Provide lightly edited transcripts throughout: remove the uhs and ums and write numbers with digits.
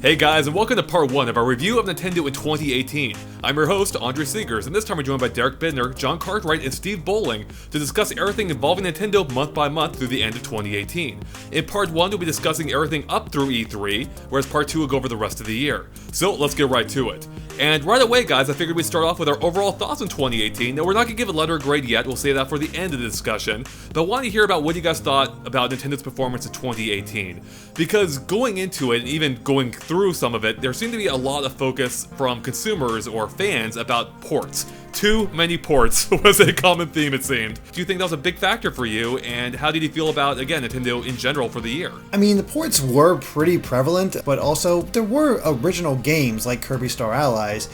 Hey guys, and welcome to part 1 of our review of Nintendo in 2018. I'm your host, Andre Seegers, and this time we're joined by Derek Bidner, John Cartwright, and Steve Bowling to discuss everything involving Nintendo month by month through the end of 2018. In part 1, we'll be discussing everything up through E3, whereas part 2 will go over the rest of the year. So let's get right to it. And right away, guys, I figured we'd start off with our overall thoughts on 2018. Now, we're not going to give a letter grade yet, we'll save that for the end of the discussion, but I want to hear about what you guys thought about Nintendo's performance in 2018. Because going into it, and even going through some of it, there seemed to be a lot of focus from consumers or fans about ports. Too many ports was a common theme, it seemed. Do you think that was a big factor for you, and how did you feel about, again, Nintendo in general for the year? I mean, the ports were pretty prevalent, but also there were original games like Kirby Star Allies,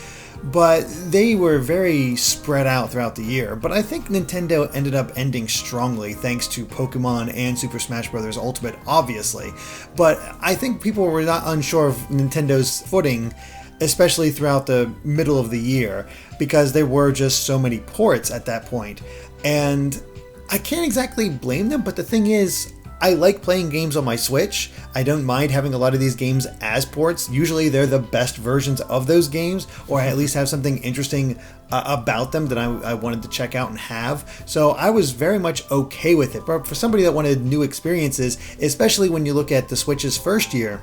but they were very spread out throughout the year. But I think Nintendo ended up ending strongly thanks to Pokemon and Super Smash Bros. Ultimate, obviously. But I think people were not unsure of Nintendo's footing, especially throughout the middle of the year, because there were just so many ports at that point. And I can't exactly blame them, but the thing is, I like playing games on my Switch. I don't mind having a lot of these games as ports. Usually they're the best versions of those games, or I at least have something interesting about them that I wanted to check out and have. So I was very much okay with it. But for somebody that wanted new experiences, especially when you look at the Switch's first year,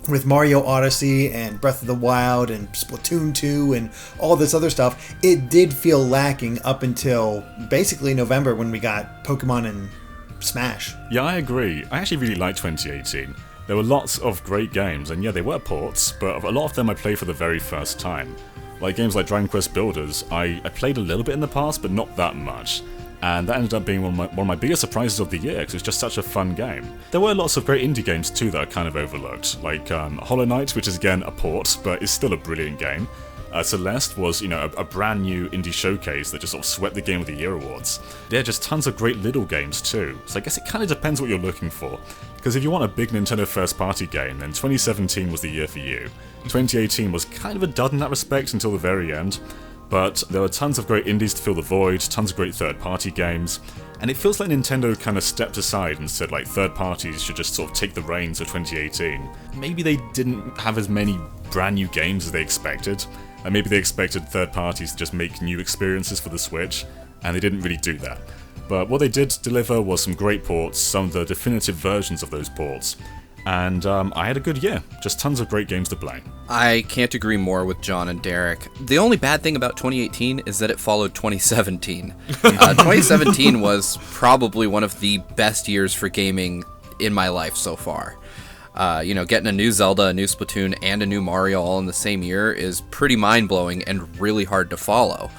with Mario Odyssey and Breath of the Wild and Splatoon 2 and all this other stuff, it did feel lacking up until basically November when we got Pokemon and Smash. Yeah, I agree. I actually really liked 2018. There were lots of great games, and yeah, they were ports, but a lot of them I played for the very first time. Like games like Dragon Quest Builders, I played a little bit in the past, but not that much. And that ended up being one of my biggest surprises of the year, because it was just such a fun game. There were lots of great indie games too that I kind of overlooked, like Hollow Knight, which is again a port, but is still a brilliant game. Celeste was, a brand new indie showcase that just sort of swept the Game of the Year awards. There are just tons of great little games too, so I guess it kind of depends what you're looking for. Because if you want a big Nintendo first-party game, then 2017 was the year for you. 2018 was kind of a dud in that respect until the very end, but there were tons of great indies to fill the void, tons of great third-party games, and it feels like Nintendo kind of stepped aside and said like third parties should just sort of take the reins of 2018. Maybe they didn't have as many brand new games as they expected, and maybe they expected third parties to just make new experiences for the Switch, and they didn't really do that. But what they did deliver was some great ports, some of the definitive versions of those ports, and I had a good year. Just tons of great games to play. I can't agree more with John and Derek. The only bad thing about 2018 is that it followed 2017. 2017 was probably one of the best years for gaming in my life so far. Getting a new Zelda, a new Splatoon, and a new Mario all in the same year is pretty mind-blowing and really hard to follow.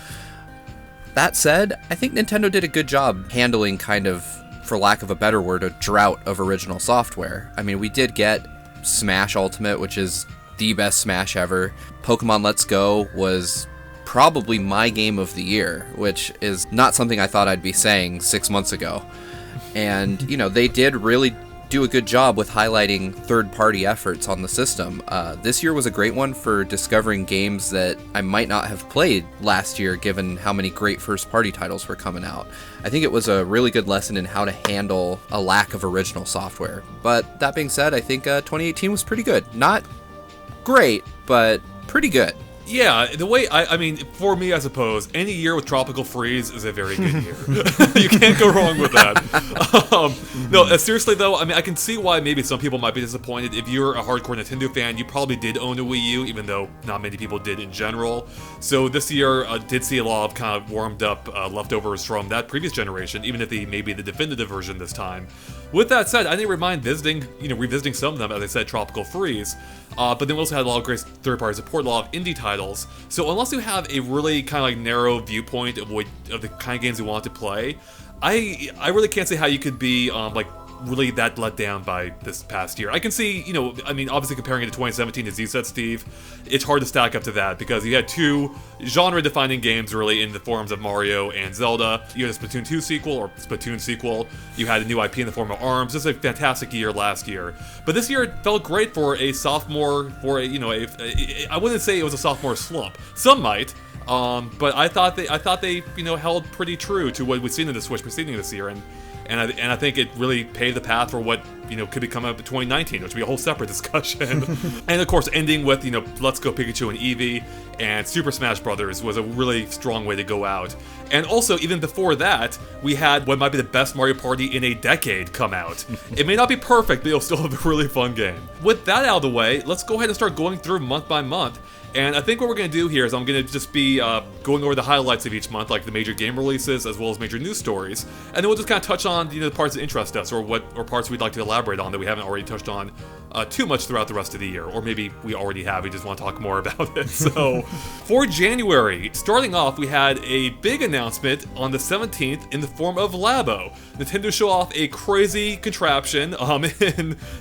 That said, I think Nintendo did a good job handling kind of, for lack of a better word, a drought of original software. I mean, we did get Smash Ultimate, which is the best Smash ever. Pokemon Let's Go was probably my game of the year, which is not something I thought I'd be saying 6 months ago. And, they did really do a good job with highlighting third-party efforts on the system. This year was a great one for discovering games that I might not have played last year, given how many great first-party titles were coming out. I think it was a really good lesson in how to handle a lack of original software. But that being said, I think 2018 was pretty good. Not great, but pretty good. Yeah, the way, for me, I suppose, any year with Tropical Freeze is a very good year. You can't go wrong with that. No, seriously though, I can see why maybe some people might be disappointed. If you're a hardcore Nintendo fan, you probably did own a Wii U, even though not many people did in general. So this year did see a lot of kind of warmed up leftovers from that previous generation, even if maybe the definitive version this time. With that said, I didn't mind revisiting some of them, as I said, Tropical Freeze. But then we also had a lot of great third-party support, a lot of indie titles. So unless you have a really kind of like narrow viewpoint of the kind of games you want to play, I really can't say how you could be really that let down by this past year. I can see, obviously comparing it to 2017, as you said, Steve, it's hard to stack up to that because you had two genre-defining games really in the forms of Mario and Zelda. You had a Splatoon 2 sequel, or Splatoon sequel. You had a new IP in the form of ARMS. This is a fantastic year last year. But this year it felt great for a sophomore, I wouldn't say it was a sophomore slump. Some might. But I thought they held pretty true to what we've seen in the Switch preceding this year, and I think it really paved the path for what could be coming up in 2019, which would be a whole separate discussion. And of course, ending with, Let's Go Pikachu and Eevee, and Super Smash Bros. Was a really strong way to go out. And also, even before that, we had what might be the best Mario Party in a decade come out. It may not be perfect, but it'll still have a really fun game. With that out of the way, let's go ahead and start going through month by month. And I think what we're going to do here is I'm going to just be going over the highlights of each month, like the major game releases as well as major news stories. And then we'll just kind of touch on the parts that interest us, or parts we'd like to elaborate on that we haven't already touched on too much throughout the rest of the year. Or maybe we already have, we just want to talk more about it. So, for January, starting off, we had a big announcement on the 17th in the form of Labo. Nintendo show off a crazy contraption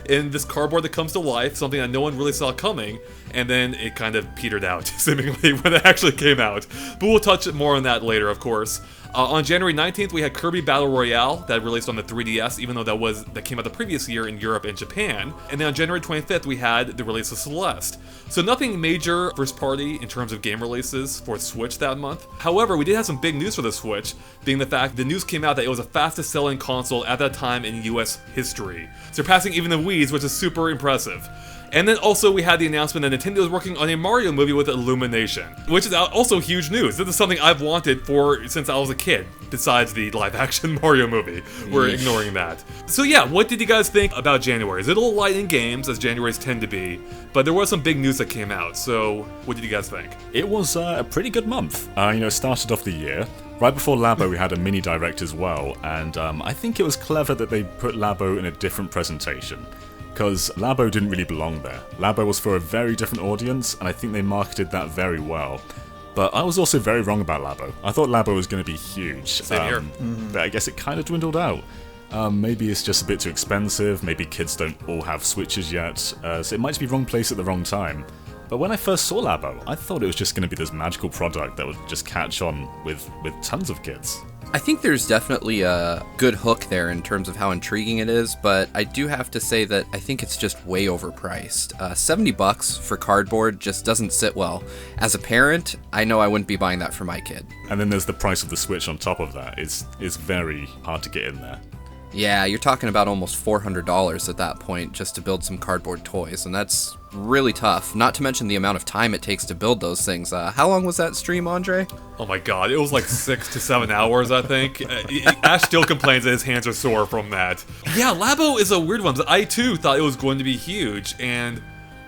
in this cardboard that comes to life, something that no one really saw coming. And then it kind of petered out, seemingly, when it actually came out. But we'll touch more on that later, of course. On January 19th, we had Kirby Battle Royale that released on the 3DS, even though that came out the previous year in Europe and Japan. And then on January 25th, we had the release of Celeste. So nothing major first party in terms of game releases for Switch that month. However, we did have some big news for the Switch, being the fact the news came out that it was the fastest selling console at that time in US history, surpassing even the Wii's, which is super impressive. And then also we had the announcement that Nintendo is working on a Mario movie with Illumination, which is also huge news. This is something I've wanted since I was a kid, besides the live-action Mario movie. We're ignoring that. So yeah, what did you guys think about January? It's a little light in games, as Januaries tend to be, but there was some big news that came out, so what did you guys think? It was a pretty good month. Started off the year. Right before Labo, we had a mini direct as well, and I think it was clever that they put Labo in a different presentation. Because Labo didn't really belong there. Labo was for a very different audience, and I think they marketed that very well. But I was also very wrong about Labo. I thought Labo was going to be huge. Same here. But I guess it kind of dwindled out. Maybe it's just a bit too expensive, maybe kids don't all have Switches yet, so it might just be wrong place at the wrong time. But when I first saw Labo, I thought it was just going to be this magical product that would just catch on with tons of kids. I think there's definitely a good hook there in terms of how intriguing it is, but I do have to say that I think it's just way overpriced. $70 for cardboard just doesn't sit well. As a parent, I know I wouldn't be buying that for my kid. And then there's the price of the Switch on top of that. It's very hard to get in there. Yeah, you're talking about almost $400 at that point just to build some cardboard toys, and that's really tough, not to mention the amount of time it takes to build those things. How long was that stream, Andre? Oh my god, it was like 6 to 7 hours, I think. Ash still complains that his hands are sore from that. Yeah, Labo is a weird one. I too thought it was going to be huge, and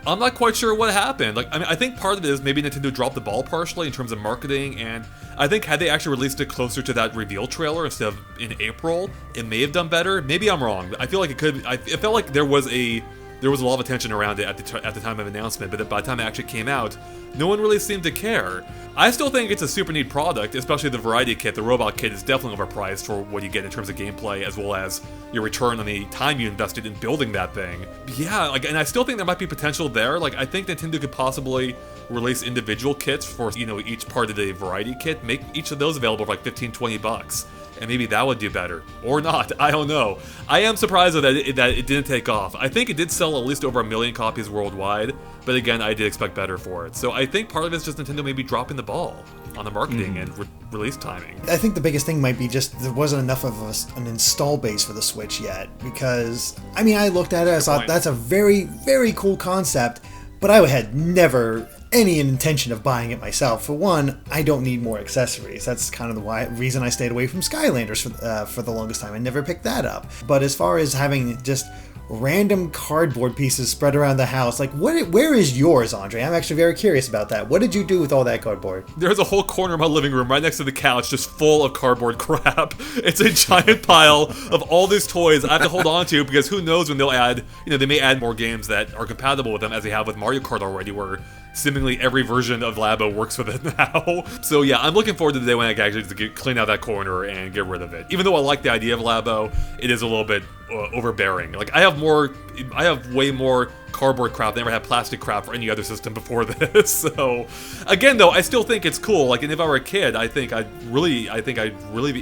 I'm not quite sure what happened. I think part of it is maybe Nintendo dropped the ball partially in terms of marketing, and I think had they actually released it closer to that reveal trailer instead of in April, it may have done better. Maybe I'm wrong. I feel like it could. It felt like there was a lot of attention around it at the time of announcement, but by the time it actually came out, no one really seemed to care. I still think it's a super neat product, especially the variety kit. The robot kit is definitely overpriced for what you get in terms of gameplay, as well as your return on the time you invested in building that thing. Yeah, and I still think there might be potential there. I think Nintendo could possibly release individual kits for, each part of the variety kit, make each of those available for like $15-20. And maybe that would do better. Or not, I don't know. I am surprised that it didn't take off. I think it did sell at least over 1 million copies worldwide, but again, I did expect better for it. So I think part of it is just Nintendo maybe dropping the ball on the marketing and release timing. I think the biggest thing might be just there wasn't enough of an install base for the Switch yet, because, I looked at it, I thought that's a very, very cool concept, but I had never any intention of buying it myself. For one, I don't need more accessories. That's kind of the reason I stayed away from Skylanders for the longest time. I never picked that up. But as far as having just random cardboard pieces spread around the house, where is yours, Andre? I'm actually very curious about that. What did you do with all that cardboard? There's a whole corner of my living room right next to the couch just full of cardboard crap. It's a giant pile of all these toys I have to hold on to, because who knows when they'll add, they may add more games that are compatible with them, as they have with Mario Kart already, where seemingly every version of Labo works with it now. So yeah, I'm looking forward to the day when I can actually just clean out that corner and get rid of it. Even though I like the idea of Labo, it is a little bit overbearing. I have way more cardboard crap than I ever had plastic crap for any other system before this. So again, though, I still think it's cool. And if I were a kid, I think I'd really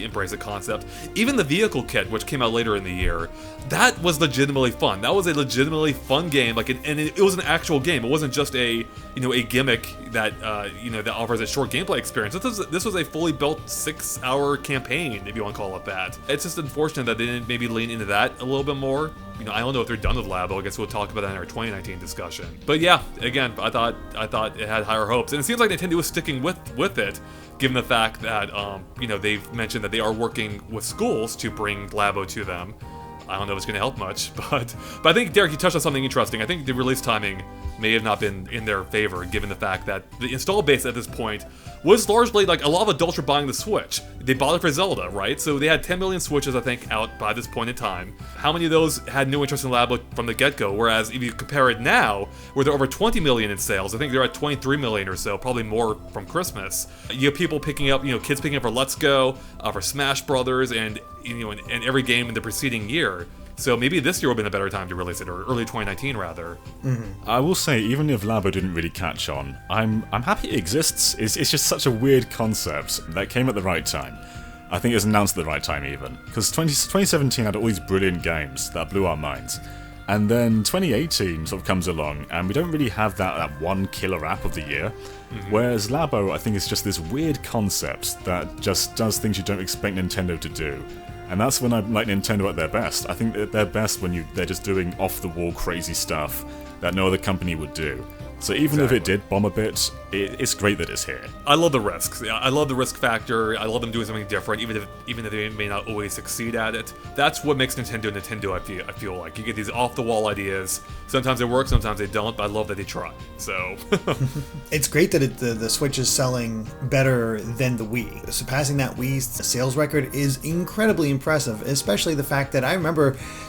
embrace the concept. Even the vehicle kit, which came out later in the year, that was legitimately fun. That was a legitimately fun game. And it was an actual game. It wasn't just a gimmick that that offers a short gameplay experience. This was a fully built 6-hour campaign, if you want to call it that. It's just unfortunate that they didn't maybe lean into that a little bit more. I don't know if they're done with Labo. I guess we'll talk about that in our 2019 discussion. But yeah, again, I thought it had higher hopes, and it seems like Nintendo is sticking with it, given the fact that they've mentioned that they are working with schools to bring Labo to them. I don't know if it's going to help much, but I think, Derek, you touched on something interesting. I think the release timing may have not been in their favor, given the fact that the install base at this point was largely, like, a lot of adults were buying the Switch. They bought it for Zelda, right? So they had 10 million Switches, I think, out by this point in time. How many of those had no interest in Labo from the get-go? Whereas if you compare it now, where they're over 20 million in sales, I think they're at 23 million or so, probably more from Christmas. You have people picking up, kids picking up for Let's Go, for Smash Brothers, and every game in the preceding year. So maybe this year would have been a better time to release it, or early 2019 rather. Mm-hmm. I will say, even if Labo didn't really catch on, I'm happy it exists. It's just such a weird concept that came at the right time. I think it was announced at the right time even, because 2017 had all these brilliant games that blew our minds. And then 2018 sort of comes along, and we don't really have that one killer app of the year. Mm-hmm. Whereas Labo, I think, is just this weird concept that just does things you don't expect Nintendo to do. And that's when I like Nintendo at their best. I think that they're best when they're just doing off-the-wall crazy stuff that no other company would do. So even if it did bomb a bit, it's great that it's here. I love the risks. I love the risk factor. I love them doing something different, even if they may not always succeed at it. That's what makes Nintendo Nintendo. I feel like you get these off-the-wall ideas. Sometimes they work, sometimes they don't. But I love that they try. So it's great that the Switch is selling better than the Wii. Surpassing that Wii sales record is incredibly impressive. Especially the fact that I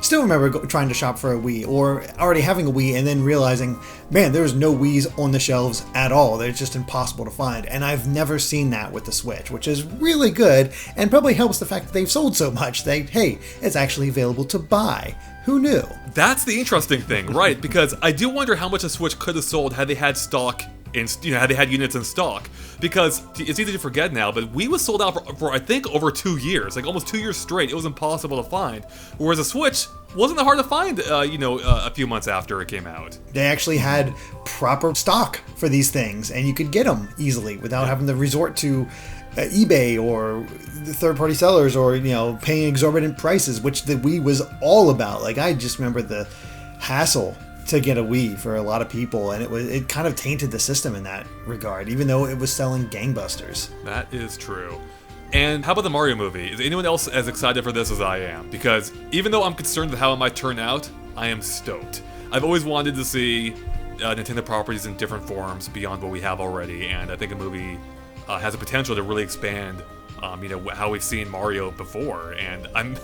still remember trying to shop for a Wii, or already having a Wii and then realizing, man, there's no Wii's on the shelves at all. They're just impossible to find, and I've never seen that with the Switch, which is really good, and probably helps the fact that they've sold so much. It's actually available to buy. Who knew? That's the interesting thing, right? Because I do wonder how much the Switch could have sold had they had stock had they had units in stock. Because it's easy to forget now, but Wii was sold out for I think over 2 years, like almost 2 years straight. It was impossible to find. Whereas the Switch wasn't that hard to find, a few months after it came out. They actually had proper stock for these things, and you could get them easily without having to resort to eBay or the third-party sellers, or paying exorbitant prices, which the Wii was all about. Like, I just remember the hassle to get a Wii for a lot of people, and it kind of tainted the system in that regard, even though it was selling gangbusters. That is true. And how about the Mario movie? Is anyone else as excited for this as I am? Because even though I'm concerned with how it might turn out, I am stoked. I've always wanted to see Nintendo properties in different forms beyond what we have already, and I think a movie has a potential to really expand, how we've seen Mario before. And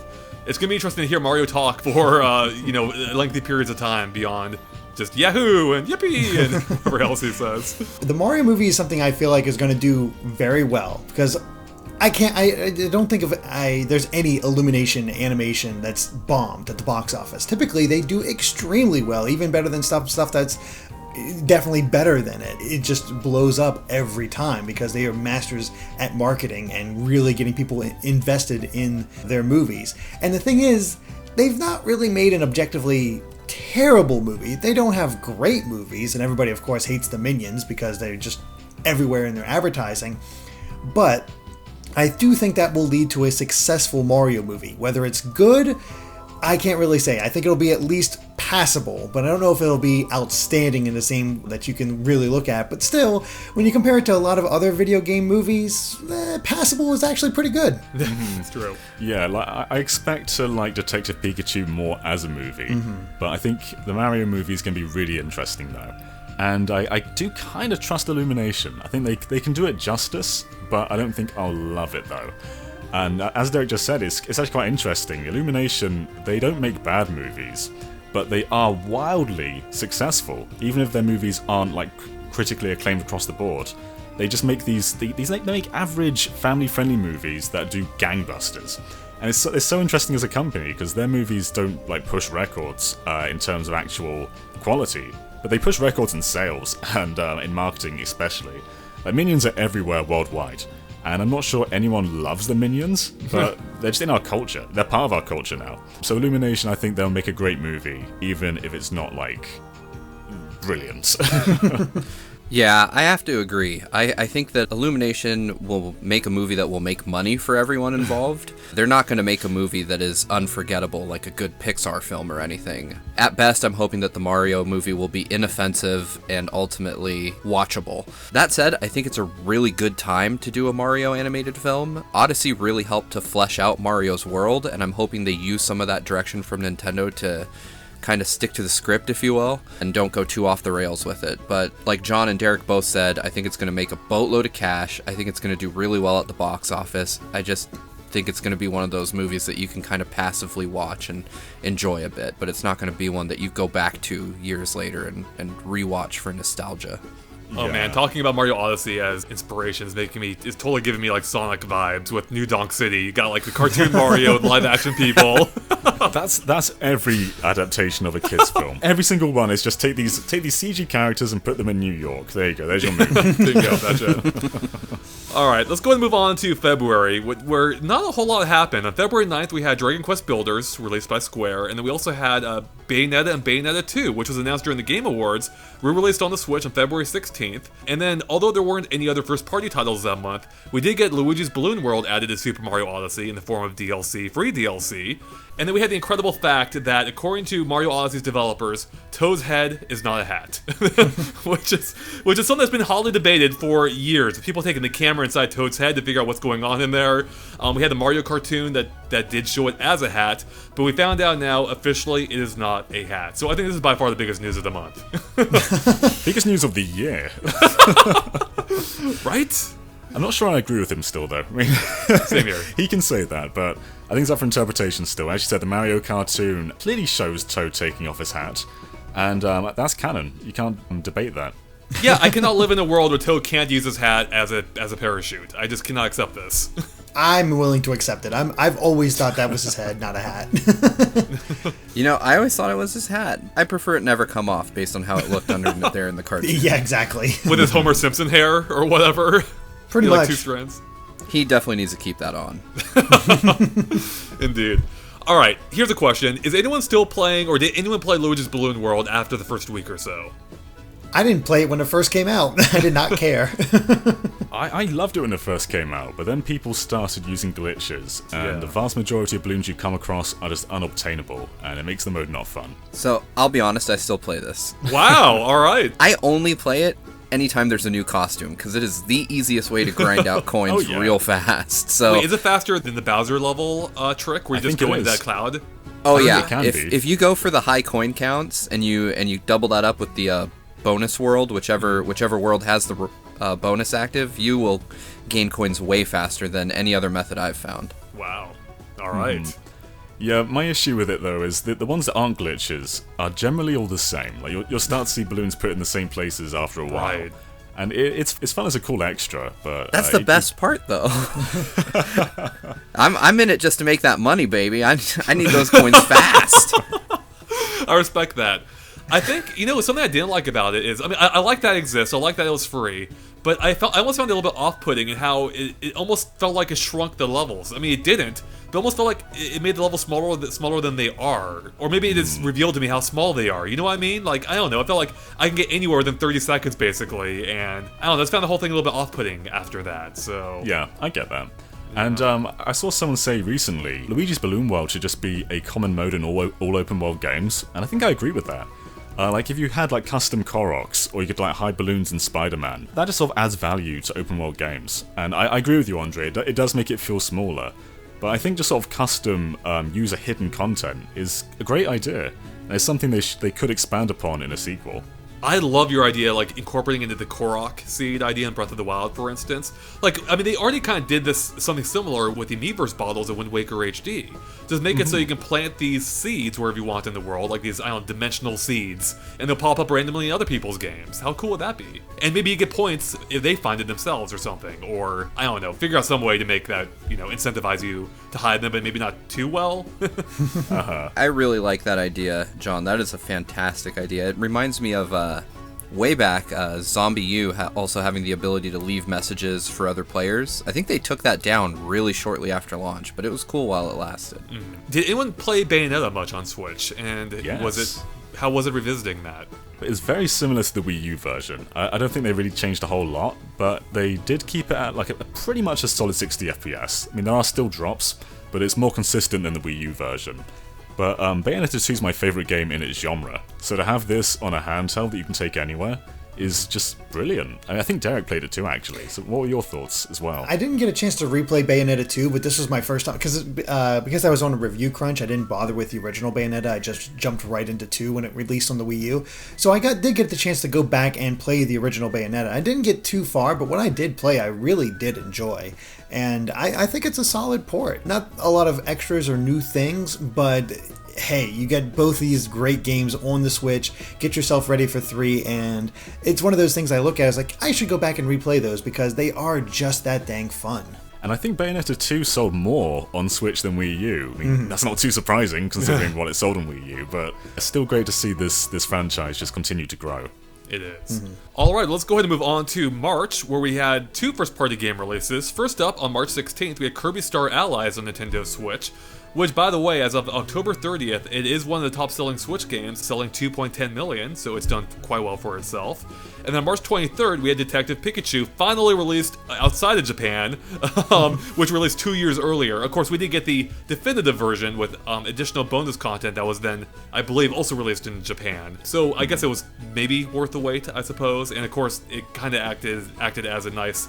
it's gonna be interesting to hear Mario talk for lengthy periods of time beyond just Yahoo and Yippee and whatever else he says. The Mario movie is something I feel like is going to do very well, because I don't think there's any Illumination animation that's bombed at the box office. Typically, they do extremely well, even better than stuff that's definitely better than it. It just blows up every time because they are masters at marketing and really getting people invested in their movies. And the thing is, they've not really made an objectively terrible movie. They don't have great movies, and everybody, of course, hates the Minions because they're just everywhere in their advertising. But I do think that will lead to a successful Mario movie. Whether it's good, I can't really say. I think it'll be at least passable, but I don't know if it'll be outstanding in the same that you can really look at. But still, when you compare it to a lot of other video game movies, passable is actually pretty good. It's true. Yeah, I expect to like Detective Pikachu more as a movie, but I think the Mario movie is going to be really interesting though. And I do kind of trust Illumination. I think they can do it justice, but I don't think I'll love it though. And as Derek just said, it's actually quite interesting. Illumination, they don't make bad movies, but they are wildly successful, even if their movies aren't like critically acclaimed across the board. They just make they make average family-friendly movies that do gangbusters. And it's so interesting as a company because their movies don't like push records in terms of actual quality, but they push records in sales and in marketing especially. Like Minions are everywhere worldwide. And I'm not sure anyone loves the Minions, but they're just in our culture. They're part of our culture now. So Illumination, I think they'll make a great movie, even if it's not, like, brilliant. Yeah, I have to agree. I think that Illumination will make a movie that will make money for everyone involved. They're not going to make a movie that is unforgettable like a good Pixar film or anything. At best, I'm hoping that the Mario movie will be inoffensive and ultimately watchable. That said, I think it's a really good time to do a Mario animated film. Odyssey really helped to flesh out Mario's world, and I'm hoping they use some of that direction from Nintendo to kind of stick to the script, if you will, and don't go too off the rails with it. But like John and Derek both said, I think it's going to make a boatload of cash. I think it's going to do really well at the box office. I just think it's going to be one of those movies that you can kind of passively watch and enjoy a bit, but it's not going to be one that you go back to years later and rewatch for nostalgia. Oh man, talking about Mario Odyssey as inspiration is totally giving me like Sonic vibes with New Donk City. You got like the cartoon Mario with live action people. That's every adaptation of a kids film. Every single one is just take these CG characters and put them in New York. There you go. There's your movie. There you go. That's it. All right, let's go ahead and move on to February, where not a whole lot happened. On February 9th, we had Dragon Quest Builders, released by Square, and then we also had Bayonetta and Bayonetta 2, which was announced during the Game Awards, re-released on the Switch on February 16th. And then, although there weren't any other first-party titles that month, we did get Luigi's Balloon World added to Super Mario Odyssey in the form of DLC, free DLC. And then we had the incredible fact that, according to Mario Odyssey's developers, Toad's head is not a hat. which is something that's been hotly debated for years. People taking the camera inside Toad's head to figure out what's going on in there. We had the Mario cartoon that did show it as a hat, but we found out now, officially, it is not a hat. So I think this is by far the biggest news of the month. Biggest news of the year. Right? I'm not sure I agree with him still, though. I mean, Same here. He can say that, but I think it's up for interpretation still. As you said, the Mario cartoon clearly shows Toad taking off his hat, and that's canon. You can't debate that. Yeah, I cannot live in a world where Toad can't use his hat as a parachute. I just cannot accept this. I'm willing to accept it. I've always thought that was his head, not a hat. You know, I always thought it was his hat. I prefer it never come off based on how it looked under there in the cartoon. Yeah, exactly. With his Homer Simpson hair or whatever. Pretty much. Like 2 strands. He definitely needs to keep that on. Indeed. All right, here's a question. Is anyone still playing, or did anyone play Luigi's Balloon World after the first week or so? I didn't play it when it first came out. I did not care. I loved it when it first came out, but then people started using glitches, and the vast majority of balloons you come across are just unobtainable, and it makes the mode not fun. So, I'll be honest, I still play this. Wow, all right. I only play it anytime there's a new costume, because it is the easiest way to grind out coins real fast. So, wait, is it faster than the Bowser level trick, where you just go into that cloud? Oh yeah, it can be. if you go for the high coin counts, and you double that up with the bonus world, whichever world has the bonus active, you will gain coins way faster than any other method I've found. Wow. All right. Yeah, my issue with it though is that the ones that aren't glitches are generally all the same. Like you'll start to see balloons put in the same places after a while. Right. And it's fun as a cool extra, but that's the best part though. I'm in it just to make that money, baby. I need those coins fast. I respect that. I think, something I didn't like about it is, I like that it exists, I like that it was free, but I almost found it a little bit off-putting in how it almost felt like it shrunk the levels. I mean, it didn't, but it almost felt like it made the levels smaller than they are. Or maybe it just revealed to me how small they are, you know what I mean? Like, I don't know, I felt like I can get anywhere within 30 seconds, basically, and I don't know, I just found the whole thing a little bit off-putting after that, so... Yeah, I get that. And I saw someone say recently, Luigi's Balloon World should just be a common mode in all open world games, and I think I agree with that. Like if you had like custom Koroks, or you could like hide balloons in Spider-Man, that just sort of adds value to open world games. And I agree with you, Andre, it does make it feel smaller. But I think just sort of custom user hidden content is a great idea. And it's something they could expand upon in a sequel. I love your idea, like, incorporating into the Korok seed idea in Breath of the Wild, for instance. Like, I mean, they already kind of did this, something similar with the Miiverse bottles in Wind Waker HD. Just make it so you can plant these seeds wherever you want in the world, like these, dimensional seeds, and they'll pop up randomly in other people's games. How cool would that be? And maybe you get points if they find it themselves or something, or, I don't know, figure out some way to make that, incentivize you to hide them, but maybe not too well. I really like that idea, John. That is a fantastic idea. It reminds me of way back, Zombie U also having the ability to leave messages for other players. I think they took that down really shortly after launch, but it was cool while it lasted. Did anyone play Bayonetta much on Switch? And Yes. was it... how was it revisiting that? It's very similar to the Wii U version. I don't think they really changed a whole lot, but they did keep it at like a pretty much a solid 60 FPS. I mean, there are still drops, but it's more consistent than the Wii U version. But Bayonetta 2 is my favourite game in its genre, so to have this on a handheld that you can take anywhere is just brilliant. I mean, I think Derek played it too, actually. So what were your thoughts as well? I didn't get a chance to replay Bayonetta 2, but this was my first time, because I was on a review crunch, I didn't bother with the original Bayonetta, I just jumped right into 2 when it released on the Wii U. So I did get the chance to go back and play the original Bayonetta. I didn't get too far, but what I did play, I really did enjoy. And I think it's a solid port. Not a lot of extras or new things, but hey, you get both of these great games on the Switch, get yourself ready for 3, and it's one of those things I look at as like, I should go back and replay those because they are just that dang fun. And I think Bayonetta 2 sold more on Switch than Wii U. I mean, that's not too surprising considering what it sold on Wii U, but it's still great to see this franchise just continue to grow. It is. Alright, let's go ahead and move on to March, where we had 2 first-party game releases. First up, on March 16th, we had Kirby Star Allies on Nintendo Switch, which, by the way, as of October 30th, it is one of the top-selling Switch games, selling 2.10 million, so it's done quite well for itself. And then on March 23rd, we had Detective Pikachu, finally released outside of Japan, which released 2 years earlier. Of course, we did get the definitive version with additional bonus content that was then, I believe, also released in Japan. So I guess it was maybe worth the wait, I suppose. And of course, it kind of acted as a nice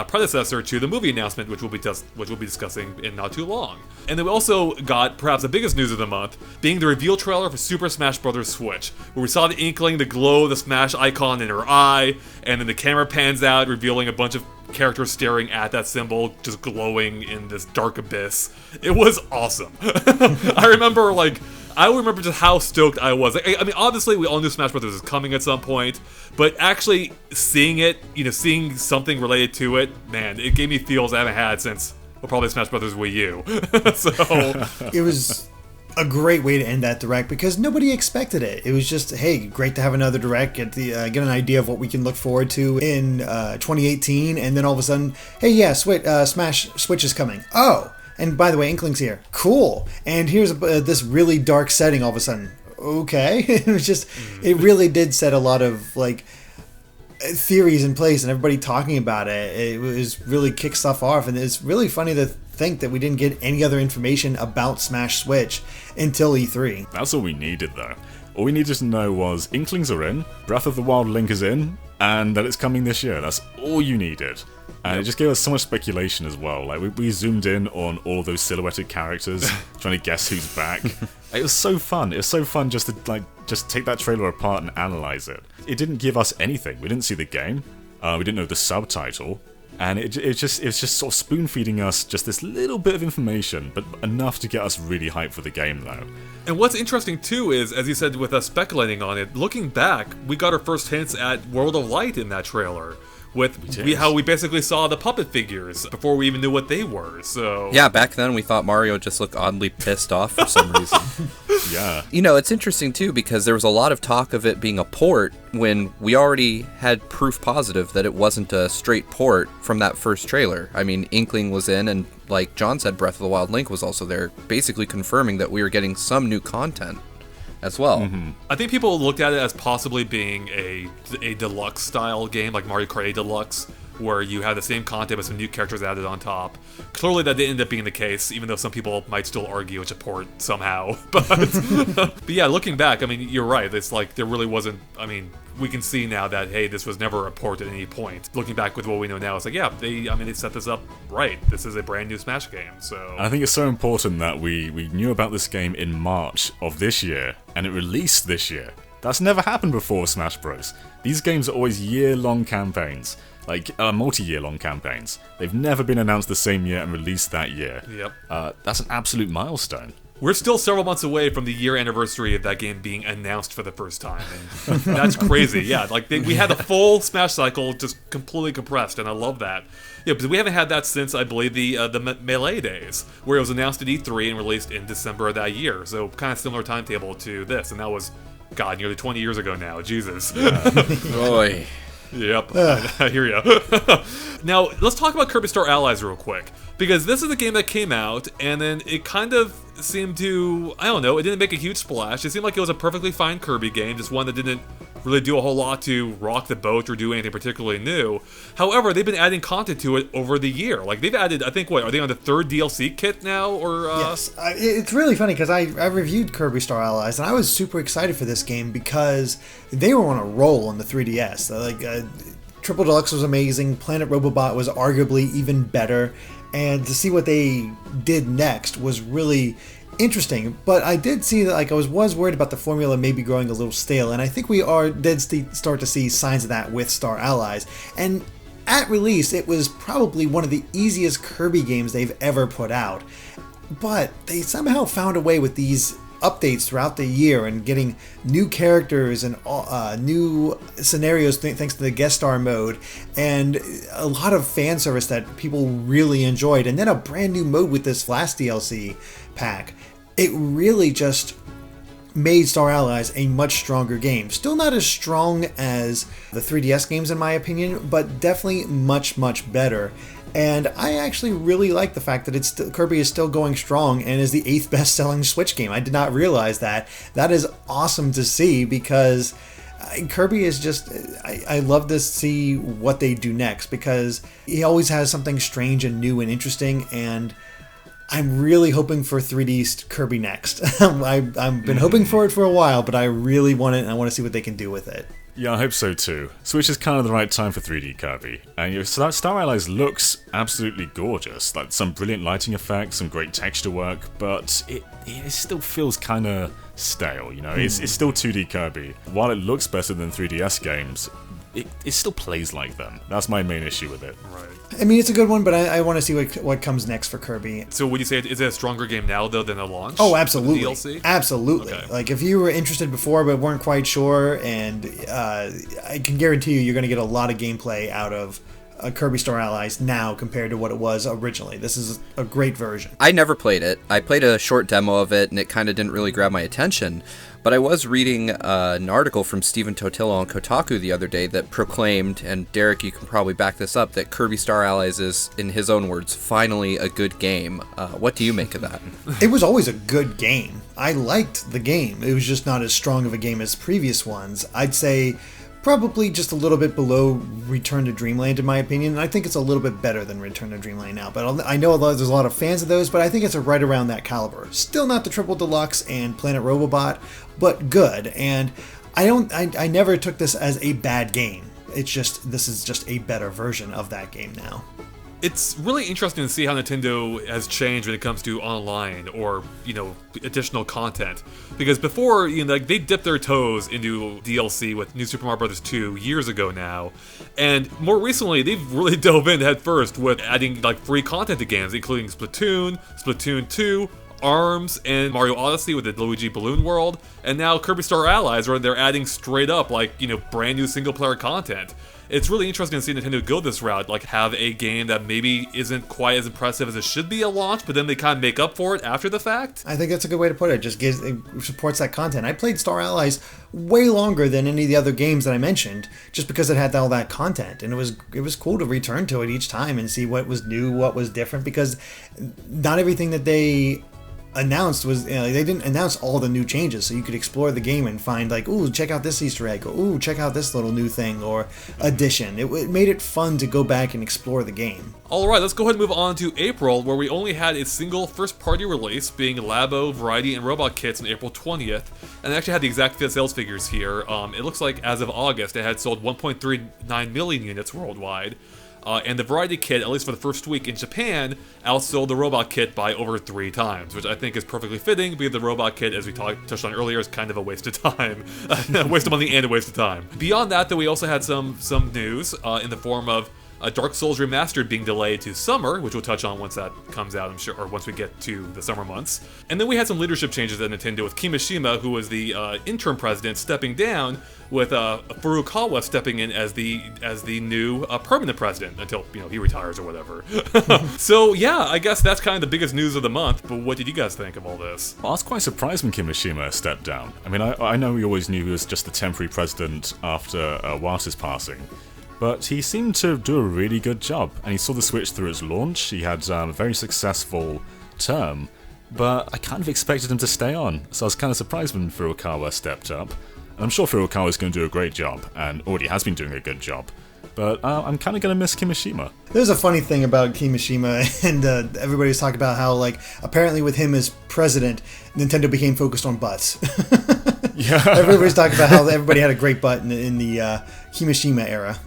predecessor to the movie announcement, which we'll be discussing in not too long. And then we also got perhaps the biggest news of the month, being the reveal trailer for Super Smash Bros. Switch, where we saw the inkling, the glow of the Smash icon in her eye, and then the camera pans out, revealing a bunch of characters staring at that symbol, just glowing in this dark abyss. It was awesome. I remember just how stoked I was. I mean, obviously, we all knew Smash Bros. Was coming at some point, but actually seeing it, seeing something related to it, man, it gave me feels I haven't had since, well, probably Smash Bros. Wii U. So it was a great way to end that direct because nobody expected it. It was just, hey, great to have another direct, get an idea of what we can look forward to in 2018, and then all of a sudden, hey, yeah, Smash Switch is coming. Oh. And by the way, Inkling's here. Cool. And here's this really dark setting all of a sudden. Okay. It was just, it really did set a lot of, like, theories in place and everybody talking about it. It was really kicked stuff off. And it's really funny to think that we didn't get any other information about Smash Switch until E3. That's all we needed, though. All we needed to know was Inklings are in, Breath of the Wild Link is in, and that it's coming this year. That's all you needed. And it just gave us so much speculation as well. Like we zoomed in on all those silhouetted characters, trying to guess who's back. It was so fun. It was so fun just to just take that trailer apart and analyze it. It didn't give us anything. We didn't see the game. We didn't know the subtitle. And it was just sort of spoon feeding us just this little bit of information, but enough to get us really hyped for the game, though. And what's interesting too is, as you said, with us speculating on it, looking back, we got our first hints at World of Light in that trailer. With how we basically saw the puppet figures before we even knew what they were. So yeah, back then we thought Mario just looked oddly pissed off for some reason. Yeah. It's interesting too because there was a lot of talk of it being a port when we already had proof positive that it wasn't a straight port from that first trailer. I mean, Inkling was in, and like John said, Breath of the Wild Link was also there, basically confirming that we were getting some new content as well. Mm-hmm. I think people looked at it as possibly being a deluxe style game, like Mario Kart 8 Deluxe, where you have the same content with some new characters added on top. Clearly that didn't end up being the case, even though some people might still argue it's a port somehow. But yeah, looking back, I mean, you're right. It's like there really wasn't, I mean, we can see now that, hey, this was never a port at any point. Looking back with what we know now, it's like, yeah, they set this up right. This is a brand new Smash game, so... And I think it's so important that we knew about this game in March of this year, and it released this year. That's never happened before with Smash Bros. These games are always year-long campaigns, like multi-year-long campaigns. They've never been announced the same year and released that year. Yep. That's an absolute milestone. We're still several months away from the year anniversary of that game being announced for the first time, and that's crazy. Yeah, like we had a full Smash cycle just completely compressed, and I love that. Yeah, because we haven't had that since, I believe, the Melee days, where it was announced at E3 and released in December of that year. So kind of similar timetable to this, and that was, God, nearly 20 years ago now. Jesus. Boy. Yep, I hear ya. Now, let's talk about Kirby Star Allies real quick. Because this is a game that came out, and then it kind of seemed to, I don't know, it didn't make a huge splash. It seemed like it was a perfectly fine Kirby game, just one that didn't really do a whole lot to rock the boat or do anything particularly new. However, they've been adding content to it over the year. Like, they've added, I think, what, are they on the 3rd DLC kit now? Or Yes. It's really funny because I reviewed Kirby Star Allies, and I was super excited for this game because they were on a roll on the 3DS. Triple Deluxe was amazing, Planet Robobot was arguably even better, and to see what they did next was really interesting. But I did see that, like, I was worried about the formula maybe growing a little stale, and I think we did start to see signs of that with Star Allies. And at release, it was probably one of the easiest Kirby games they've ever put out. But they somehow found a way with these updates throughout the year and getting new characters and new scenarios thanks to the guest star mode, and a lot of fan service that people really enjoyed, and then a brand new mode with this last DLC pack. It really just made Star Allies a much stronger game. Still not as strong as the 3DS games in my opinion, but definitely much, much better. And I actually really like the fact that Kirby is still going strong and is the 8th best-selling Switch game. I did not realize that. That is awesome to see because Kirby is just... I love to see what they do next because he always has something strange and new and interesting, and I'm really hoping for 3D Kirby next. I've been hoping for it for a while, but I really want it, and I want to see what they can do with it. Yeah, I hope so too. Switch is kind of the right time for 3D Kirby. And Star Allies looks absolutely gorgeous. Like some brilliant lighting effects, some great texture work, but it still feels kind of stale, you know? It's still 2D Kirby. While it looks better than 3DS games, it still plays like them. That's my main issue with it. Right. I mean, it's a good one, but I want to see what comes next for Kirby. So would you say, is it a stronger game now, though, than a launch? Oh, absolutely. DLC? Absolutely. Okay. Like, if you were interested before but weren't quite sure, and I can guarantee you're going to get a lot of gameplay out of Kirby Star Allies now compared to what it was originally. This is a great version. I never played it. I played a short demo of it, and it kind of didn't really grab my attention. But I was reading an article from Stephen Totillo on Kotaku the other day that proclaimed, and Derek, you can probably back this up, that Kirby Star Allies is, in his own words, finally a good game. What do you make of that? It was always a good game. I liked the game. It was just not as strong of a game as previous ones. I'd say probably just a little bit below Return to Dreamland in my opinion, and I think it's a little bit better than Return to Dreamland now, but I know there's a lot of fans of those, but I think it's right around that caliber. Still not the Triple Deluxe and Planet Robobot, but good, and I never took this as a bad game. It's just, this is just a better version of that game now. It's really interesting to see how Nintendo has changed when it comes to online or, additional content. Because before, they dipped their toes into DLC with New Super Mario Bros. 2 years ago now. And more recently, they've really dove in head first with adding, free content to games, including Splatoon, Splatoon 2, ARMS, and Mario Odyssey with the Luigi Balloon World. And now Kirby Star Allies, where they're adding straight up, brand new single-player content. It's really interesting to see Nintendo go this route, have a game that maybe isn't quite as impressive as it should be at launch, but then they kind of make up for it after the fact. I think that's a good way to put it. It supports that content. I played Star Allies way longer than any of the other games that I mentioned, just because it had all that content, and it was cool to return to it each time and see what was new, what was different, because not everything that they announced was, they didn't announce all the new changes, so you could explore the game and find ooh, check out this Easter egg, or ooh, check out this little new thing or addition. It made it fun to go back and explore the game. Alright, let's go ahead and move on to April, where we only had a single first-party release, being Labo, Variety, and Robot Kits on April 20th, and I actually had the exact sales figures here. It looks like as of August, it had sold 1.39 million units worldwide. And the Variety Kit, at least for the first week in Japan, outsold the Robot Kit by over 3 times, which I think is perfectly fitting, because the Robot Kit, as we touched on earlier, is kind of a waste of time. A waste of money and a waste of time. Beyond that, though, we also had some news in the form of Dark Souls Remastered being delayed to summer, which we'll touch on once that comes out, I'm sure, or once we get to the summer months. And then we had some leadership changes at Nintendo, with Kimishima, who was the interim president, stepping down, with Furukawa stepping in as the new permanent president until he retires or whatever. So yeah, I guess that's kind of the biggest news of the month. But what did you guys think of all this? I was quite surprised when Kimishima stepped down. I mean, I know we always knew he was just the temporary president after Iwata's passing, But he seemed to do a really good job, and he saw the Switch through its launch. He had a very successful term, but I kind of expected him to stay on, so I was kind of surprised when Furukawa stepped up. And I'm sure Furukawa is going to do a great job, and already has been doing a good job. But I'm kind of going to miss Kimishima. There's a funny thing about Kimishima, and everybody's talking about how, like, apparently with him as president, Nintendo became focused on butts. Yeah. Everybody's talking about how everybody had a great butt in the Kimishima era.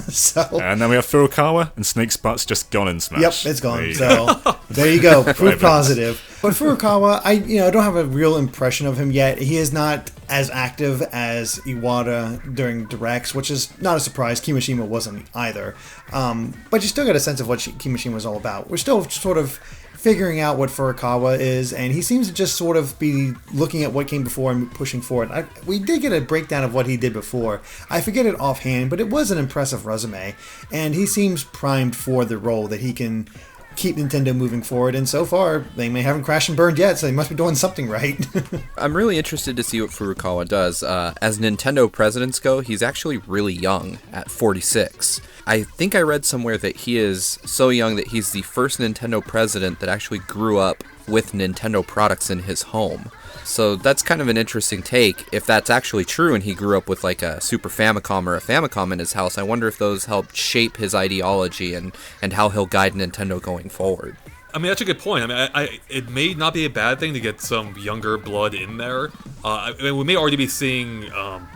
So. And then we have Furukawa, and Snake's butt's just gone in Smash. Yep, it's gone. So there you go. Proof positive. But Furukawa, I don't have a real impression of him yet. He is not as active as Iwata during Directs, which is not a surprise. Kimishima wasn't either. But you still get a sense of what Kimishima was all about. We're still sort of figuring out what Furukawa is, and he seems to just sort of be looking at what came before and pushing forward. We did get a breakdown of what he did before. I forget it offhand, but it was an impressive resume, and he seems primed for the role that he can keep Nintendo moving forward, and so far, they haven't crashed and burned yet, so they must be doing something right. I'm really interested to see what Furukawa does. As Nintendo presidents go, he's actually really young at 46. I think I read somewhere that he is so young that he's the first Nintendo president that actually grew up with Nintendo products in his home. So that's kind of an interesting take. If that's actually true and he grew up with like a Super Famicom or a Famicom in his house, I wonder if those helped shape his ideology and how he'll guide Nintendo going forward. I mean, that's a good point. I mean, it may not be a bad thing to get some younger blood in there. I mean, we may already be seeing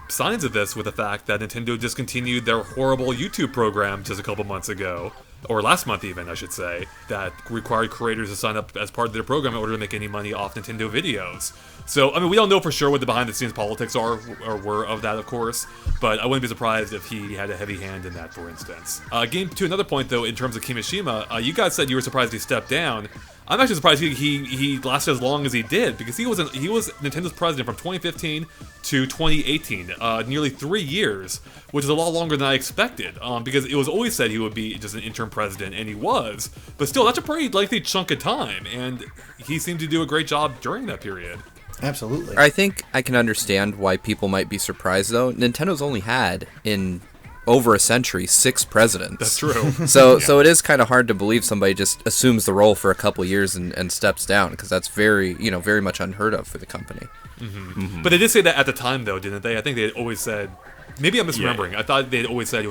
signs of this with the fact that Nintendo discontinued their horrible YouTube program just a couple months ago. Or last month even, I should say, that required creators to sign up as part of their program in order to make any money off Nintendo videos. So, I mean, we don't know for sure what the behind-the-scenes politics are, or were of that, of course, but I wouldn't be surprised if he had a heavy hand in that, for instance. To another point, though, in terms of Kimishima, you guys said you were surprised he stepped down. I'm actually surprised he lasted as long as he did, because he was Nintendo's president from 2015 to 2018, nearly 3 years, which is a lot longer than I expected, because it was always said he would be just an interim president, and he was, but still, that's a pretty lengthy chunk of time, and he seemed to do a great job during that period. Absolutely. I think I can understand why people might be surprised, though. Nintendo's only had, in over a century, 6 presidents. That's true. So it is kind of hard to believe somebody just assumes the role for a couple years and steps down, because that's very much unheard of for the company. Mm-hmm. Mm-hmm. But they did say that at the time, though, didn't they? I think they had always said. Maybe I'm misremembering. Yeah. I thought they'd always said he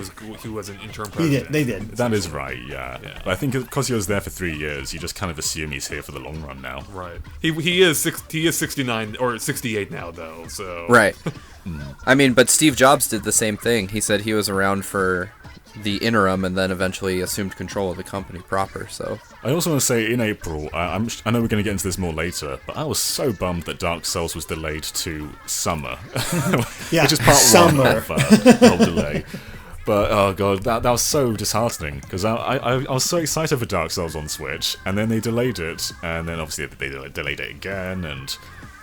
was an interim president. They did. That is right, yeah. But I think because he was there for 3 years, you just kind of assume he's here for the long run now. Right. He is 69 or 68 now, though. So. Right. I mean, but Steve Jobs did the same thing. He said he was around for the interim and then eventually assumed control of the company proper. So I also want to say in April, I know we're going to get into this more later, but I was so bummed that Dark Souls was delayed to summer. Yeah, which is part summer. one of delay. But oh god, that was so disheartening, because I was so excited for Dark Souls on Switch, and then they delayed it, and then obviously they delayed it again, and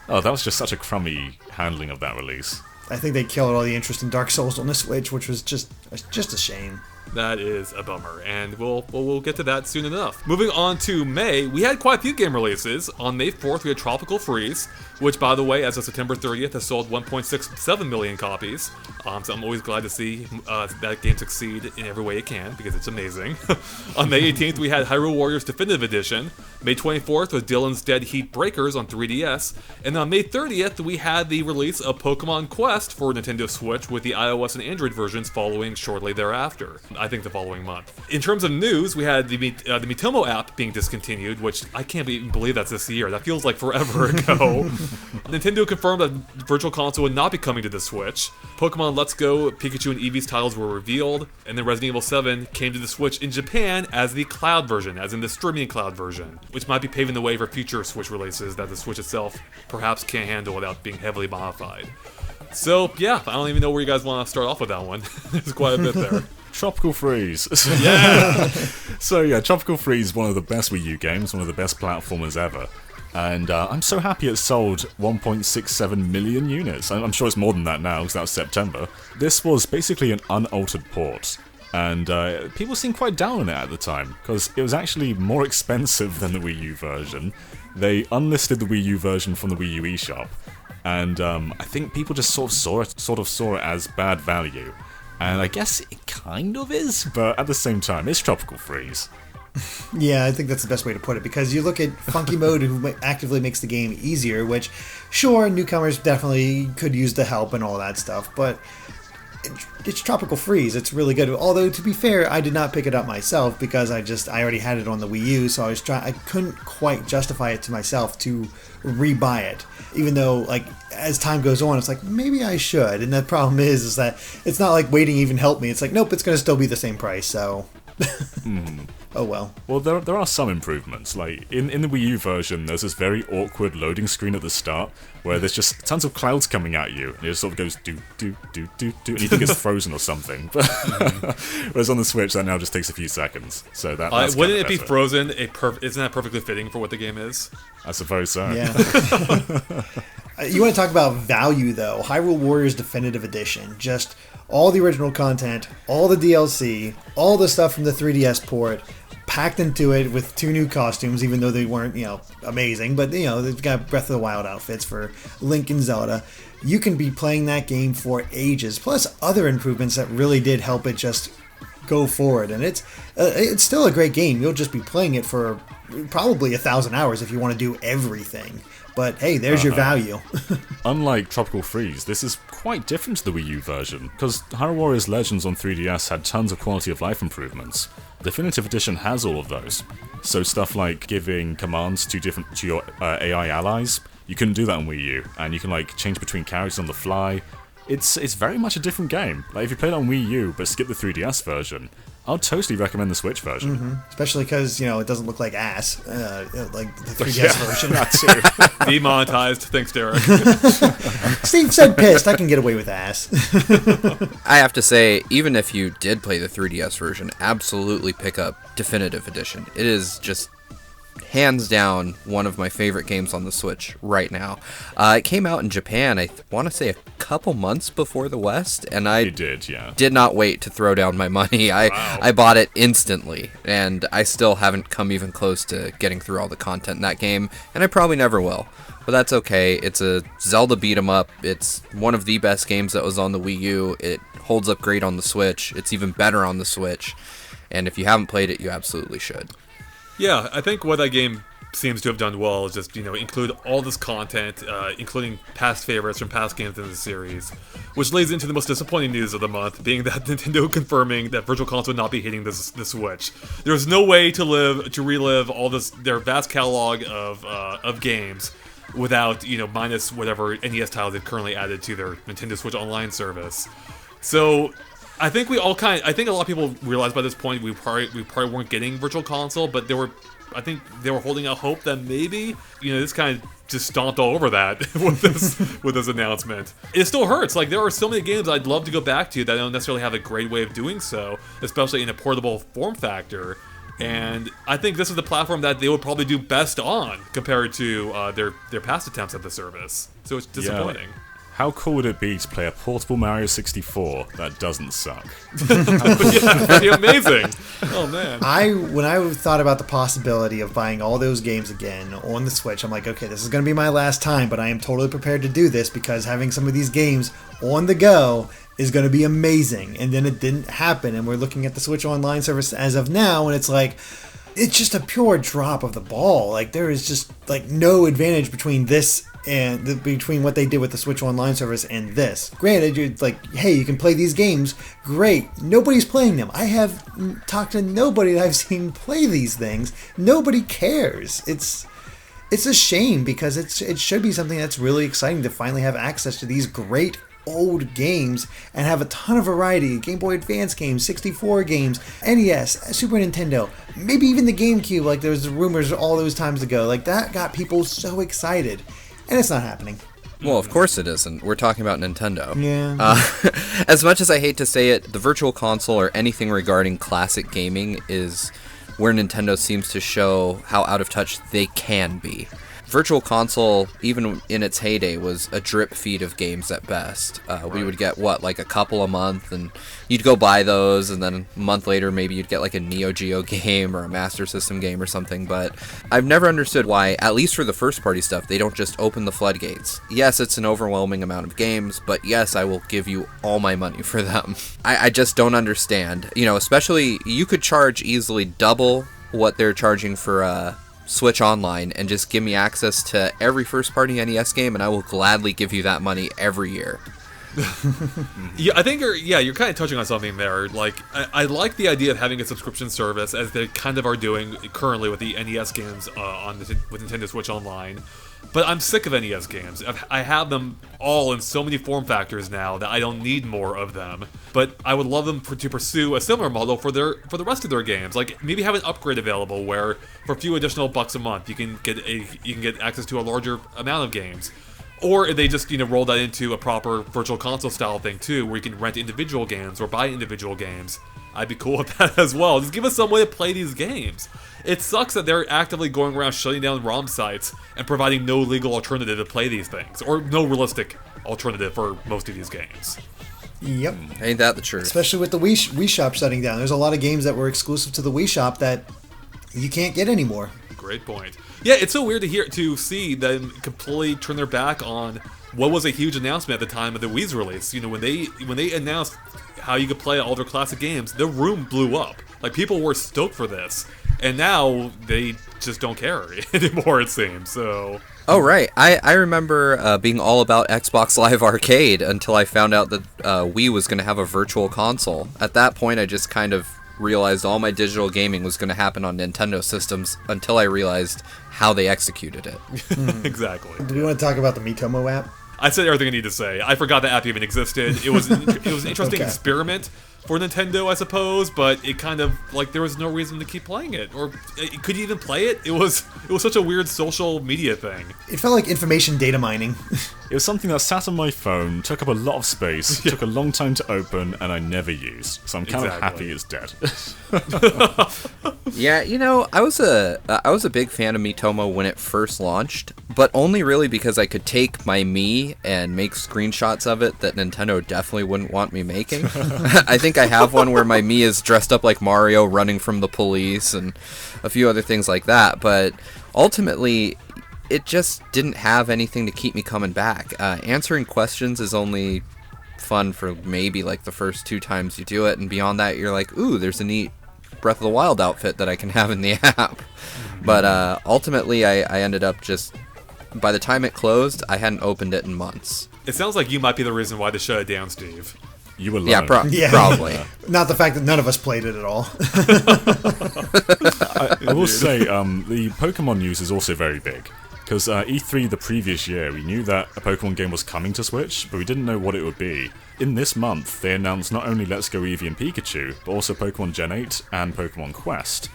that was just such a crummy handling of that release. I think they killed all the interest in Dark Souls on the Switch, which was just a shame. That is a bummer, and we'll get to that soon enough. Moving on to May, we had quite a few game releases. On May 4th, we had Tropical Freeze, which, by the way, as of September 30th, has sold 1.67 million copies. So I'm always glad to see that game succeed in every way it can, because it's amazing. On May 18th, we had Hyrule Warriors Definitive Edition. May 24th was Dylan's Dead Heat Breakers on 3DS. And on May 30th, we had the release of Pokemon Quest for Nintendo Switch, with the iOS and Android versions following shortly thereafter. I think the following month. In terms of news, we had the Miitomo app being discontinued, which I can't even believe that's this year. That feels like forever ago. Nintendo confirmed that Virtual Console would not be coming to the Switch. Pokemon Let's Go, Pikachu, and Eevee's titles were revealed, and then Resident Evil 7 came to the Switch in Japan as the cloud version, as in the streaming cloud version, which might be paving the way for future Switch releases that the Switch itself perhaps can't handle without being heavily modified. So, yeah, I don't even know where you guys want to start off with that one. There's quite a bit there. Tropical Freeze. Yeah! So yeah, Tropical Freeze is one of the best Wii U games, one of the best platformers ever. And I'm so happy it sold 1.67 million units. I'm sure it's more than that now, because that was September. This was basically an unaltered port. And people seemed quite down on it at the time, because it was actually more expensive than the Wii U version. They unlisted the Wii U version from the Wii U eShop. And I think people just sort of saw it as bad value. And I guess it kind of is, but at the same time, it's Tropical Freeze. Yeah, I think that's the best way to put it, because you look at Funky Mode, who actively makes the game easier, which, sure, newcomers definitely could use the help and all that stuff, but it's Tropical Freeze. It's really good. Although, to be fair, I did not pick it up myself because I already had it on the Wii U, so I couldn't quite justify it to myself to rebuy it. Even though, like, as time goes on, it's like, maybe I should. And the problem is that it's not like waiting even helped me. It's like, nope, it's going to still be the same price, so... Oh well. Well, there are some improvements. Like, in the Wii U version, there's this very awkward loading screen at the start where there's just tons of clouds coming at you, and it just sort of goes do, and you think it's frozen or something. Whereas on the Switch, that now just takes a few seconds. So that's wouldn't it be frozen? Isn't that perfectly fitting for what the game is? I suppose so. Yeah. You want to talk about value, though. Hyrule Warriors Definitive Edition. Just all the original content, all the DLC, all the stuff from the 3DS port, packed into it with 2 new costumes, even though they weren't, amazing. But, they've got Breath of the Wild outfits for Link and Zelda. You can be playing that game for ages, plus other improvements that really did help it just go forward. And it's still a great game. You'll just be playing it for probably 1,000 hours if you want to do everything. But hey, there's your value. Unlike Tropical Freeze, this is quite different to the Wii U version, because Hyrule Warriors Legends on 3DS had tons of quality of life improvements. Definitive Edition has all of those. So stuff like giving commands to your AI allies, you couldn't do that on Wii U, and you can change between characters on the fly. It's very much a different game. Like, if you played it on Wii U but skip the 3DS version, I'll totally recommend the Switch version. Mm-hmm. Especially because, it doesn't look like ass, like the 3DS version. That too. Demonetized. Thanks, Derek. Steve said pissed. I can get away with ass. I have to say, even if you did play the 3DS version, absolutely pick up Definitive Edition. It is just hands down one of my favorite games on the Switch right now. It came out in Japan, I want to say a couple months before the West, and I did not wait to throw down my money. I bought it instantly, and I still haven't come even close to getting through all the content in that game, and I probably never will. But that's okay. It's a Zelda beat-em-up. It's one of the best games that was on the Wii U. It holds up great on the Switch. It's even better on the Switch. And if you haven't played it, you absolutely should. Yeah, I think what that game seems to have done well is just, include all this content, including past favorites from past games in the series, which leads into the most disappointing news of the month, being that Nintendo confirming that Virtual Console would not be hitting the Switch. There's no way to relive all their vast catalog of games without, minus whatever NES titles they've currently added to their Nintendo Switch Online service. So I think a lot of people realized by this point we probably weren't getting Virtual Console, but I think they were holding out hope that maybe, this kind of just stomped all over that with this announcement. It still hurts. Like, there are so many games I'd love to go back to that don't necessarily have a great way of doing so, especially in a portable form factor. And I think this is the platform that they would probably do best on compared to their past attempts at the service. So it's disappointing. Yeah. How cool would it be to play a portable Mario 64 that doesn't suck? Yeah, pretty amazing. Oh, man. When I thought about the possibility of buying all those games again on the Switch, I'm like, okay, this is going to be my last time, but I am totally prepared to do this because having some of these games on the go is going to be amazing. And then it didn't happen, and we're looking at the Switch Online service as of now, and it's like, it's just a pure drop of the ball. Like, there is just no advantage between this and between what they did with the Switch Online service and this. Granted, you're hey, you can play these games. Great. Nobody's playing them. I have talked to nobody that I've seen play these things. Nobody cares. It's a shame because it should be something that's really exciting to finally have access to these great old games and have a ton of variety. Game Boy Advance games, 64 games, NES, Super Nintendo, maybe even the GameCube, there was rumors all those times ago. That got people so excited. And it's not happening. Well, of course it isn't. We're talking about Nintendo. Yeah. As much as I hate to say it, the Virtual Console or anything regarding classic gaming is where Nintendo seems to show how out of touch they can be. Virtual Console, even in its heyday, was a drip feed of games at best. We would get, like a couple a month, and you'd go buy those, and then a month later maybe you'd get like a Neo Geo game or a Master System game or something, but I've never understood why, at least for the first-party stuff, they don't just open the floodgates. Yes, it's an overwhelming amount of games, but yes, I will give you all my money for them. I just don't understand. You know, especially, you could charge easily double what they're charging for, Switch Online and just give me access to every first-party NES game, and I will gladly give you that money every year. Yeah, I think you're kind of touching on something there. Like, I like the idea of having a subscription service, as they kind of are doing currently with the NES games with Nintendo Switch Online. But I'm sick of NES games. I have them all in so many form factors now that I don't need more of them. But I would love them to pursue a similar model for the rest of their games. Like, maybe have an upgrade available where for a few additional bucks a month you can get access to a larger amount of games. Or if they just roll that into a proper Virtual Console style thing too, where you can rent individual games or buy individual games. I'd be cool with that as well. Just give us some way to play these games. It sucks that they're actively going around shutting down ROM sites and providing no legal alternative to play these things, or no realistic alternative for most of these games. Yep. Ain't that the truth? Especially with the Wii Shop shutting down. There's a lot of games that were exclusive to the Wii Shop that you can't get anymore. Great point. Yeah, it's so weird to see them completely turn their back on what was a huge announcement at the time of the Wii's release. When they announced how you could play all their classic games, the room blew up. Like, people were stoked for this, and now they just don't care anymore, it seems. So. Oh, right. I remember being all about Xbox Live Arcade until I found out that Wii was going to have a Virtual Console. At that point, I just kind of realized all my digital gaming was going to happen on Nintendo systems until I realized how they executed it. Exactly. Do we want to talk about the Miitomo app? I said everything I need to say. I forgot the app even existed. It was an interesting experiment for Nintendo, I suppose, but it kind of, like, there was no reason to keep playing it. Or, could you even play it? It was such a weird social media thing. It felt like information data mining. It was something that sat on my phone, took up a lot of space, took a long time to open, and I never used. So I'm kind of happy it's dead. Yeah, I was a big fan of Miitomo when it first launched, but only really because I could take my Mii and make screenshots of it that Nintendo definitely wouldn't want me making. I think I have one where my Mii is dressed up like Mario running from the police and a few other things like that, but ultimately it just didn't have anything to keep me coming back. Answering questions is only fun for maybe like the first 2 times you do it, and beyond that you're like, ooh, there's a neat Breath of the Wild outfit that I can have in the app. But ultimately I ended up just, by the time it closed, I hadn't opened it in months. It sounds like you might be the reason why they shut it down, Steve. You were Yeah, lying. probably. Not the fact that none of us played it at all. I will say, the Pokemon news is also very big. Because E3 the previous year, we knew that a Pokemon game was coming to Switch, but we didn't know what it would be. In this month, they announced not only Let's Go Eevee and Pikachu, but also Pokemon Gen 8 and Pokemon Quest.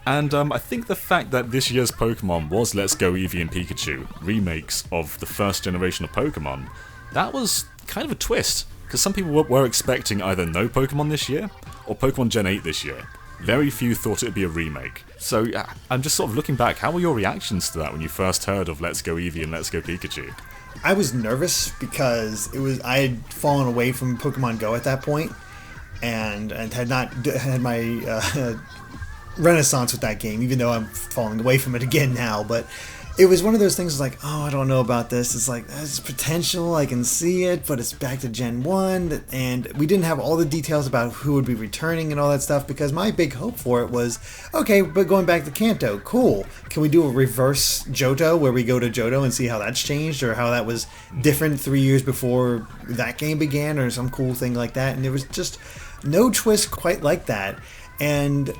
And I think the fact that this year's Pokemon was Let's Go Eevee and Pikachu, remakes of the first generation of Pokemon, that was kind of a twist. Because some people were expecting either no Pokemon this year, or Pokemon Gen 8 this year. Very few thought it would be a remake. So I'm just sort of looking back, how were your reactions to that when you first heard of Let's Go Eevee and Let's Go Pikachu? I was nervous because I had fallen away from Pokemon Go at that point, and had not had my renaissance with that game, even though I'm falling away from it again now. But it was one of those things like, oh, I don't know about this. It's like, there's potential, I can see it, but it's back to Gen 1, and we didn't have all the details about who would be returning and all that stuff, because my big hope for it was, okay, but going back to Kanto, cool. Can we do a reverse Johto, where we go to Johto and see how that's changed, or how that was different 3 years before that game began, or some cool thing like that, and there was just no twist quite like that. And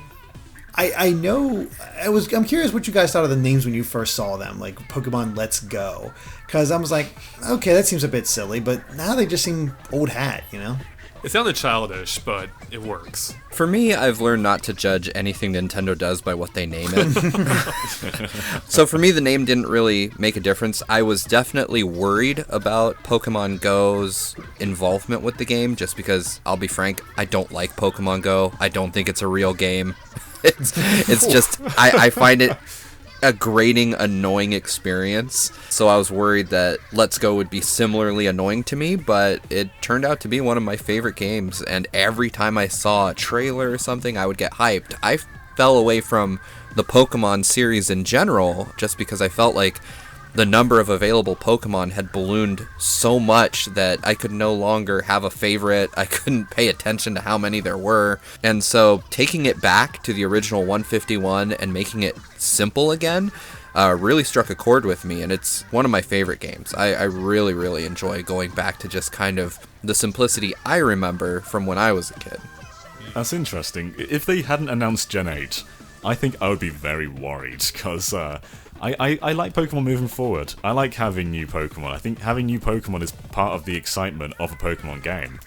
I'm curious what you guys thought of the names when you first saw them, like Pokemon Let's Go, because I was like, okay, that seems a bit silly, but now they just seem old hat, It sounded childish, but it works. For me, I've learned not to judge anything Nintendo does by what they name it. So for me, the name didn't really make a difference. I was definitely worried about Pokemon Go's involvement with the game, just because, I'll be frank, I don't like Pokemon Go. I don't think it's a real game. It's just, I find it a grating, annoying experience. So I was worried that Let's Go would be similarly annoying to me, but it turned out to be one of my favorite games. And every time I saw a trailer or something, I would get hyped. I fell away from the Pokemon series in general just because I felt like the number of available Pokemon had ballooned so much that I could no longer have a favorite. I couldn't pay attention to how many there were. And so taking it back to the original 151 and making it simple again really struck a chord with me, and it's one of my favorite games. I really, really enjoy going back to just kind of the simplicity I remember from when I was a kid. That's interesting. If they hadn't announced Gen 8, I think I would be very worried, because I like Pokemon moving forward. I like having new Pokemon. I think having new Pokemon is part of the excitement of a Pokemon game.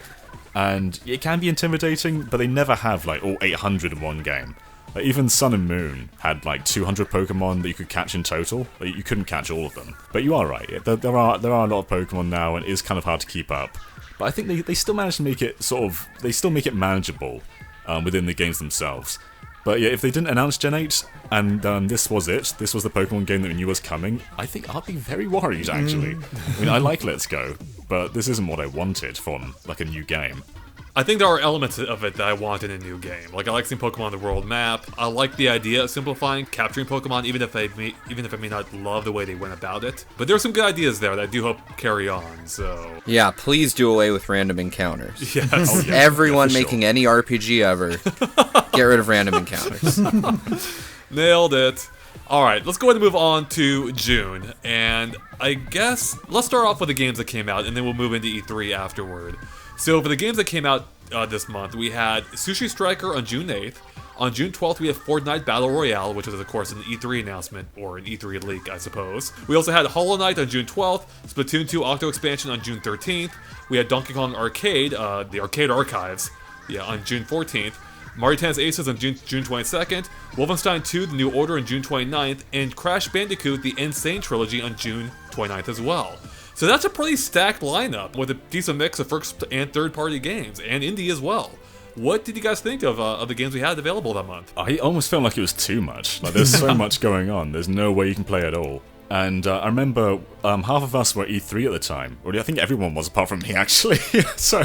And it can be intimidating, but they never have like all 800 in one game. Like, even Sun and Moon had like 200 Pokemon that you could catch in total. Like, you couldn't catch all of them. But you are right, there are a lot of Pokemon now, and it is kind of hard to keep up. But I think they still manage to make it they still make it manageable within the games themselves. But yeah, if they didn't announce Gen 8, and this was it, this was the Pokemon game that we knew was coming, I think I'd be very worried, actually. I mean, I like Let's Go, but this isn't what I wanted from, like, a new game. I think there are elements of it that I want in a new game. Like, I like seeing Pokemon on the world map. I like the idea of simplifying, capturing Pokemon, even if I may not love the way they went about it. But there's some good ideas there that I do hope carry on, so... Yeah, please do away with random encounters. Yes. Oh, yeah. Everyone Yeah, for making sure. any RPG ever, get rid of random encounters. Nailed it. Alright, let's go ahead and move on to June. And I guess, let's start off with the games that came out, and then we'll move into E3 afterward. So for the games that came out this month, we had Sushi Striker on June 8th. On June 12th, we had Fortnite Battle Royale, which was, of course, an E3 announcement, or an E3 leak, I suppose. We also had Hollow Knight on June 12th, Splatoon 2 Octo Expansion on June 13th. We had Donkey Kong Arcade, the Arcade Archives, on June 14th. Mario Tennis Aces on June 22nd. Wolfenstein 2 The New Order on June 29th. And Crash Bandicoot The Insane Trilogy on June 29th as well. So that's a pretty stacked lineup with a decent mix of first and third-party games, and indie as well. What did you guys think of the games we had available that month? I almost felt like it was too much. Like, there's so much going on. There's no way you can play at all. And I remember half of us were E3 at the time. Or I think everyone was, apart from me, actually. So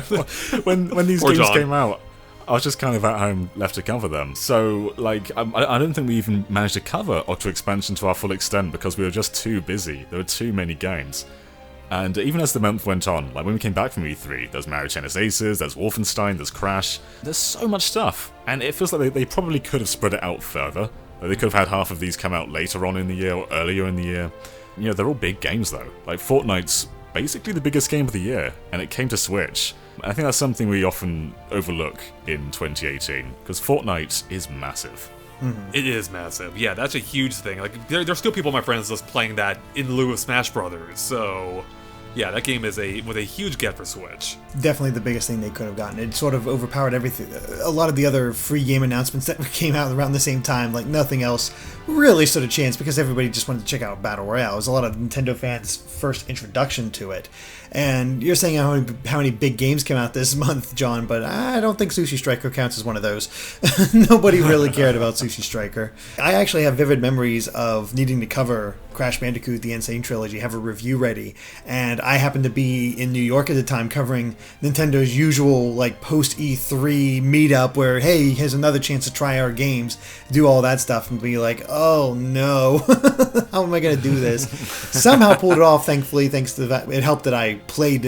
when these games John. came out, I was just kind of at home left to cover them. So, like, I don't think we even managed to cover Octo Expansion to our full extent because we were just too busy. There were too many games. And even as the month went on, like when we came back from E3, there's Mario Tennis Aces, there's Wolfenstein, there's Crash, there's so much stuff. And it feels like they probably could have spread it out further. Like, they could have had half of these come out later on in the year or earlier in the year. You know, they're all big games though. Like, Fortnite's basically the biggest game of the year, and it came to Switch. I think that's something we often overlook in 2018, because Fortnite is massive. It is massive. Yeah, that's a huge thing. Like, there's still people on my friends list playing that in lieu of Smash Brothers. So, yeah, that game was a huge get for Switch. Definitely the biggest thing they could have gotten. It sort of overpowered everything. A lot of the other free game announcements that came out around the same time, like nothing else really stood a chance because everybody just wanted to check out Battle Royale. It was a lot of Nintendo fans' first introduction to it. And you're saying how many big games came out this month, John, but I don't think Sushi Striker counts as one of those. Nobody really cared about Sushi Striker. I actually have vivid memories of needing to cover Crash Bandicoot The Insane Trilogy, have a review ready, and I happened to be in New York at the time covering Nintendo's usual like post E3 meetup where, hey, here's another chance to try our games, do all that stuff, and be like, oh no, how am I going to do this? Somehow pulled it off, thankfully, thanks to that. It helped that I played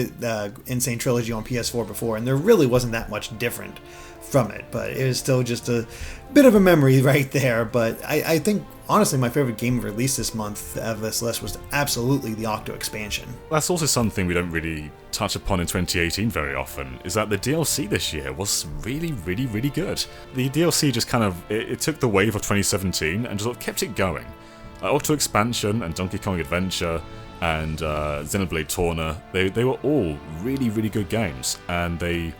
Insane Trilogy on PS4 before, and there really wasn't that much different from it, but it was still just a bit of a memory right there. But I think, honestly, my favorite game released this month of this list was absolutely the Octo Expansion. That's also something we don't really touch upon in 2018 very often, is that the DLC this year was really, really, really good. The DLC just kind of, it took the wave of 2017 and just sort of kept it going. Octo Expansion and Donkey Kong Adventure and Xenoblade Torna, they were all really, really good games, and they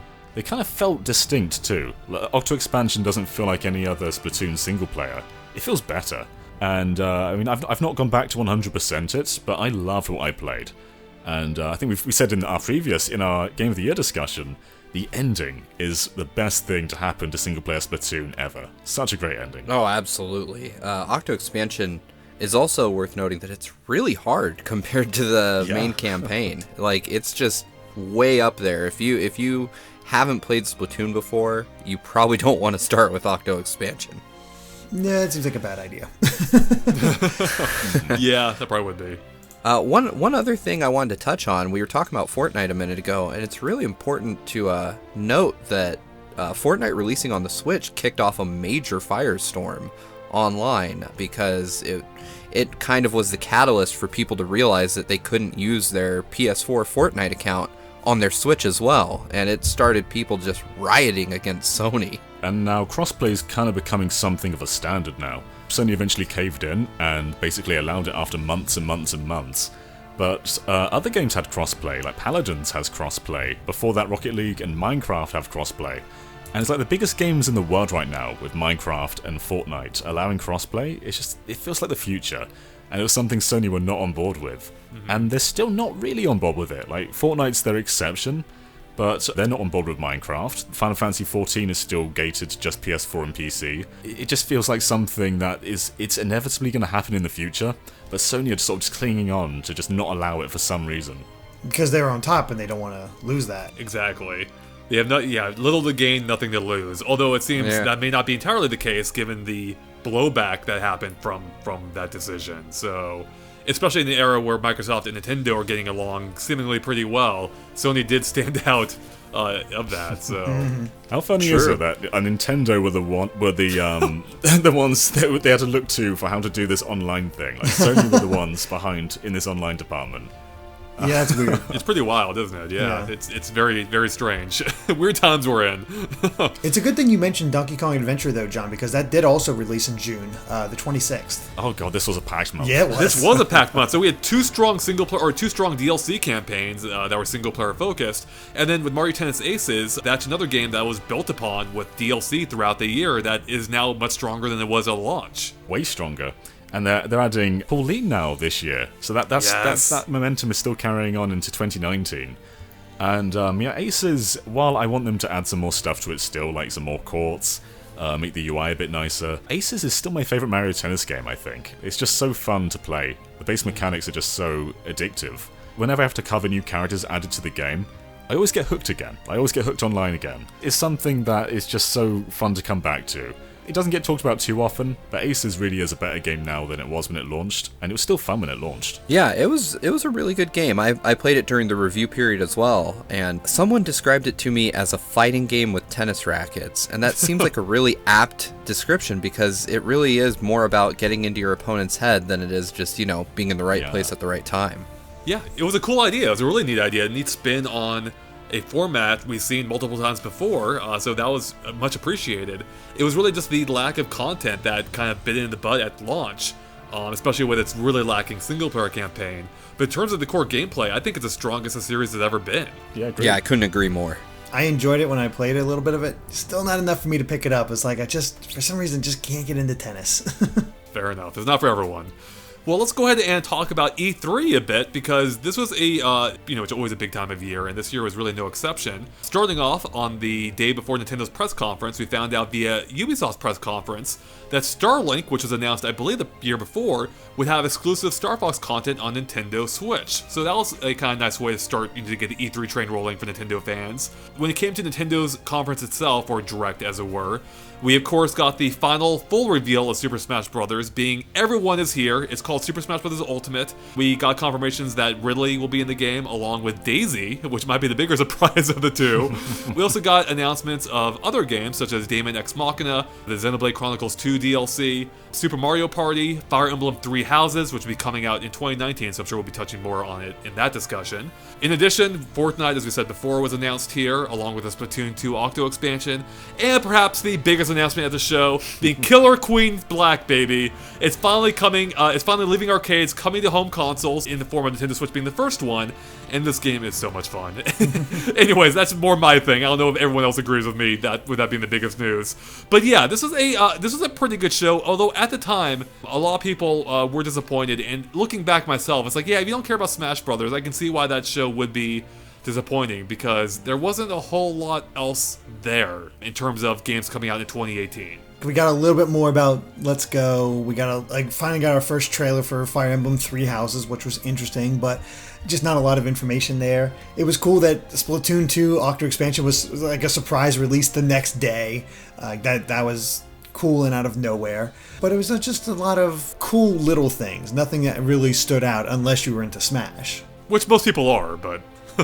kind of felt distinct too. Octo Expansion doesn't feel like any other Splatoon single player. It feels better. And I mean, I've not gone back to 100% it, but I loved what I played. And I think we said in our Game of the Year discussion, the ending is the best thing to happen to single player Splatoon ever. Such a great ending. Oh, absolutely. Octo Expansion is also worth noting that it's really hard compared to the main campaign. Like, it's just way up there. If you haven't played Splatoon before, you probably don't want to start with Octo Expansion. Yeah, it seems like a bad idea. Yeah, that probably would be. One other thing I wanted to touch on, we were talking about Fortnite a minute ago, and it's really important to note that Fortnite releasing on the Switch kicked off a major firestorm online, because it kind of was the catalyst for people to realize that they couldn't use their PS4 Fortnite account on their Switch as well, and it started people just rioting against Sony. And now crossplay is kind of becoming something of a standard now. Sony eventually caved in and basically allowed it after months and months and months. But other games had crossplay, like Paladins has crossplay. Before that, Rocket League and Minecraft have crossplay. And it's like the biggest games in the world right now, with Minecraft and Fortnite allowing crossplay. It feels like the future. And it was something Sony were not on board with. Mm-hmm. And they're still not really on board with it. Like, Fortnite's their exception, but they're not on board with Minecraft. Final Fantasy XIV is still gated to just PS4 and PC. It just feels like something that it's inevitably going to happen in the future, but Sony are sort of just clinging on to just not allow it for some reason. Because they're on top and they don't want to lose that. Exactly. They have little to gain, nothing to lose. Although it seems that may not be entirely the case, given the blowback that happened from that decision. So, especially in the era where Microsoft and Nintendo are getting along seemingly pretty well, Sony did stand out of that. So, how funny is it that Nintendo were the the ones that they had to look to for how to do this online thing? Like, Sony were the ones behind in this online department. Yeah, it's weird. It's pretty wild, isn't it? Yeah. It's very, very strange. Weird times we're in. It's a good thing you mentioned Donkey Kong Adventure, though, John, because that did also release in June, the 26th. Oh god, this was a packed month. Yeah, it was. This was a packed month. So we had two strong DLC campaigns that were single-player focused, and then with Mario Tennis Aces, that's another game that was built upon with DLC throughout the year that is now much stronger than it was at launch. Way stronger. And they're adding Pauline now this year, so that momentum is still carrying on into 2019. And Aces, while I want them to add some more stuff to it still, like some more courts, make the UI a bit nicer, Aces is still my favourite Mario Tennis game, I think. It's just so fun to play. The base mechanics are just so addictive. Whenever I have to cover new characters added to the game, I always get hooked again. I always get hooked online again. It's something that is just so fun to come back to. It doesn't get talked about too often, but Aces really is a better game now than it was when it launched, and it was still fun when it launched. Yeah, it was a really good game. I played it during the review period as well, and someone described it to me as a fighting game with tennis rackets, and that seems like a really apt description, because it really is more about getting into your opponent's head than it is just, being in the right place at the right time. Yeah, it was a cool idea. It was a really neat idea, a neat spin on a format we've seen multiple times before, so that was much appreciated. It was really just the lack of content that kind of bit in the butt at launch, especially with its really lacking single-player campaign. But in terms of the core gameplay, I think it's the strongest the series has ever been. Yeah, great. Yeah, I couldn't agree more. I enjoyed it when I played a little bit of it. Still not enough for me to pick it up. It's like I just, for some reason, just can't get into tennis. Fair enough. It's not for everyone. Well, let's go ahead and talk about E3 a bit, because this was it's always a big time of year, and this year was really no exception. Starting off on the day before Nintendo's press conference, we found out via Ubisoft's press conference that Starlink, which was announced, I believe, the year before, would have exclusive Star Fox content on Nintendo Switch. So that was a kind of nice way to start to get the E3 train rolling for Nintendo fans. When it came to Nintendo's conference itself, or Direct as it were, we of course got the final full reveal of Super Smash Bros. Being everyone is here. It's called Super Smash Bros. Ultimate. We got confirmations that Ridley will be in the game along with Daisy, which might be the bigger surprise of the two. We also got announcements of other games such as Daemon X Machina, the Xenoblade Chronicles 2 DLC, Super Mario Party, Fire Emblem 3 Houses, which will be coming out in 2019, so I'm sure we'll be touching more on it in that discussion. In addition, Fortnite, as we said before, was announced here, along with the Splatoon 2 Octo expansion, and perhaps the biggest announcement of the show being Killer Queen Black, baby. It's finally coming, it's finally leaving arcades, coming to home consoles in the form of Nintendo Switch being the first one, and this game is so much fun. Anyways, that's more my thing. I don't know if everyone else agrees with me, with that being the biggest news. But yeah, this was a pretty good show, although at the time, a lot of people were disappointed, and looking back myself, it's like, yeah, if you don't care about Smash Brothers, I can see why that show would be disappointing because there wasn't a whole lot else there in terms of games coming out in 2018. We got a little bit more about Let's Go. We finally got our first trailer for Fire Emblem Three Houses, which was interesting, but just not a lot of information there. It was cool that Splatoon 2 Octo Expansion was like a surprise release the next day. That was cool and out of nowhere. But it was just a lot of cool little things. Nothing that really stood out unless you were into Smash. Which most people are, but...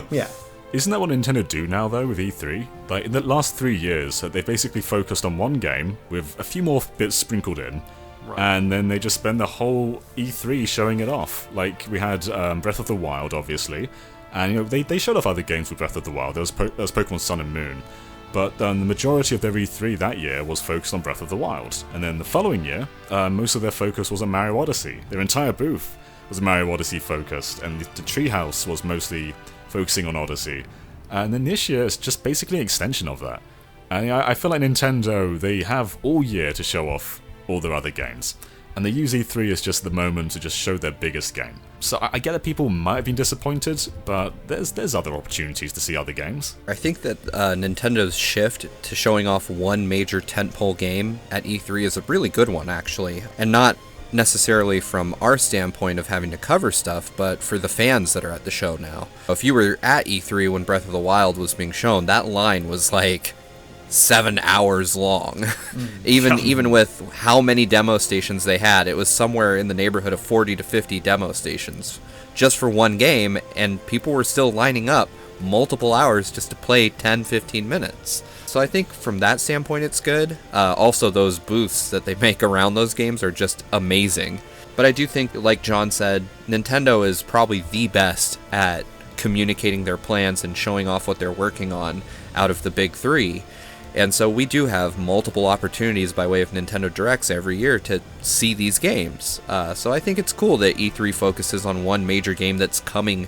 Yeah. Isn't that what Nintendo do now, though, with E3? Like, in the last 3 years, they've basically focused on one game, with a few more bits sprinkled in, right. And then they just spend the whole E3 showing it off. Like, we had Breath of the Wild, obviously, and they showed off other games with Breath of the Wild. There was Pokemon Sun and Moon, but the majority of their E3 that year was focused on Breath of the Wild. And then the following year, most of their focus was on Mario Odyssey. Their entire booth was Mario Odyssey focused, and the Treehouse was mostly focusing on Odyssey. And then this year, it's just basically an extension of that. And I feel like Nintendo, they have all year to show off all their other games. And they use E3 as just the moment to just show their biggest game. So I get that people might have been disappointed, but there's other opportunities to see other games. I think that Nintendo's shift to showing off one major tentpole game at E3 is a really good one, actually. And not necessarily from our standpoint of having to cover stuff, but for the fans that are at the show now. If you were at E3 when Breath of the Wild was being shown, that line was like 7 hours long. Even with how many demo stations they had, it was somewhere in the neighborhood of 40 to 50 demo stations just for one game, and people were still lining up multiple hours just to play 10-15 minutes. So I think from that standpoint it's good. Also, those booths that they make around those games are just amazing. But I do think, like John said, Nintendo is probably the best at communicating their plans and showing off what they're working on out of the big three. And so we do have multiple opportunities by way of Nintendo Directs every year to see these games. So I think it's cool that E3 focuses on one major game that's coming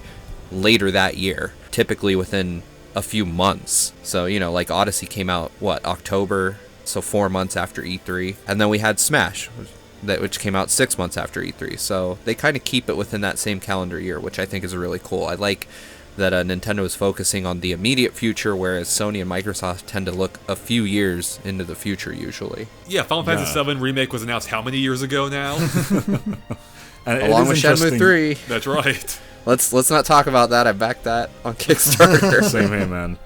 later that year, typically within a few months. So, like Odyssey came out, October, so 4 months after E3. And then we had Smash, which came out 6 months after E3. So they kind of keep it within that same calendar year, which I think is really cool. I like that Nintendo is focusing on the immediate future, whereas Sony and Microsoft tend to look a few years into the future usually. Yeah, Final Fantasy VII Remake was announced how many years ago now? Along with Shenmue 3. That's right. Let's not talk about that. I backed that on Kickstarter. Same here, man.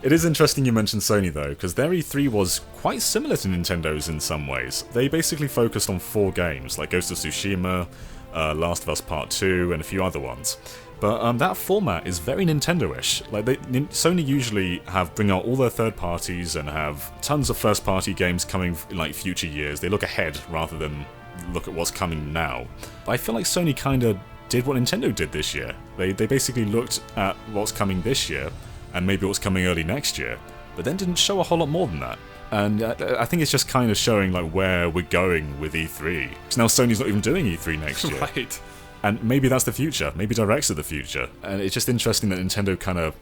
It is interesting you mentioned Sony, though, because their E3 was quite similar to Nintendo's in some ways. They basically focused on 4 games, like Ghost of Tsushima, Last of Us Part 2, and a few other ones. But that format is very Nintendo-ish. Like Sony usually bring out all their third parties and have tons of first-party games coming in like future years. They look ahead rather than look at what's coming now. But I feel like Sony kind of did what Nintendo did this year. They basically looked at what's coming this year and maybe what's coming early next year, but then didn't show a whole lot more than that. And I think it's just kind of showing like where we're going with E3. Because now Sony's not even doing E3 next year. Right. And maybe that's the future. Maybe Direct's are the future. And it's just interesting that Nintendo kind of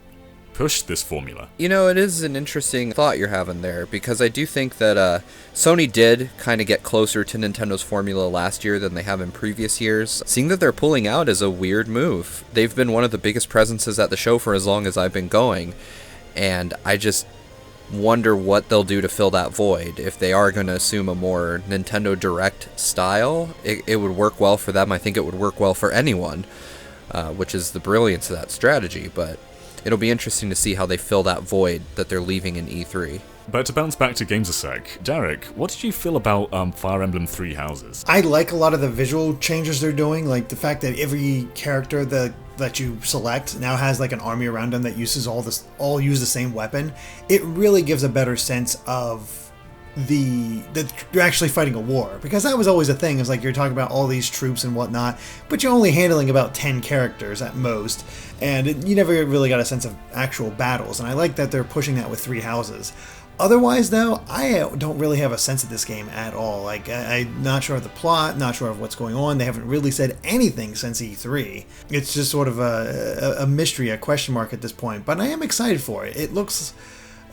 pushed this formula. It is an interesting thought you're having there, because I do think that Sony did kind of get closer to Nintendo's formula last year than they have in previous years. Seeing that they're pulling out is a weird move. They've been one of the biggest presences at the show for as long as I've been going, and I just wonder what they'll do to fill that void. If they are going to assume a more Nintendo Direct style, it would work well for them. I think it would work well for anyone, which is the brilliance of that strategy, but it'll be interesting to see how they fill that void that they're leaving in E3. But to bounce back to games a sec, Derek, what did you feel about Fire Emblem Three Houses? I like a lot of the visual changes they're doing, like the fact that every character that you select now has like an army around them that all use the same weapon. It really gives a better sense of that you're actually fighting a war, because that was always a thing. It's like you're talking about all these troops and whatnot, but you're only handling about 10 characters at most, and you never really got a sense of actual battles. And I like that they're pushing that with Three Houses. Otherwise, though, I don't really have a sense of this game at all. Like, I'm not sure of the plot, not sure of what's going on. They haven't really said anything since E3. It's just sort of a mystery, a question mark at this point. But I am excited for it. It looks...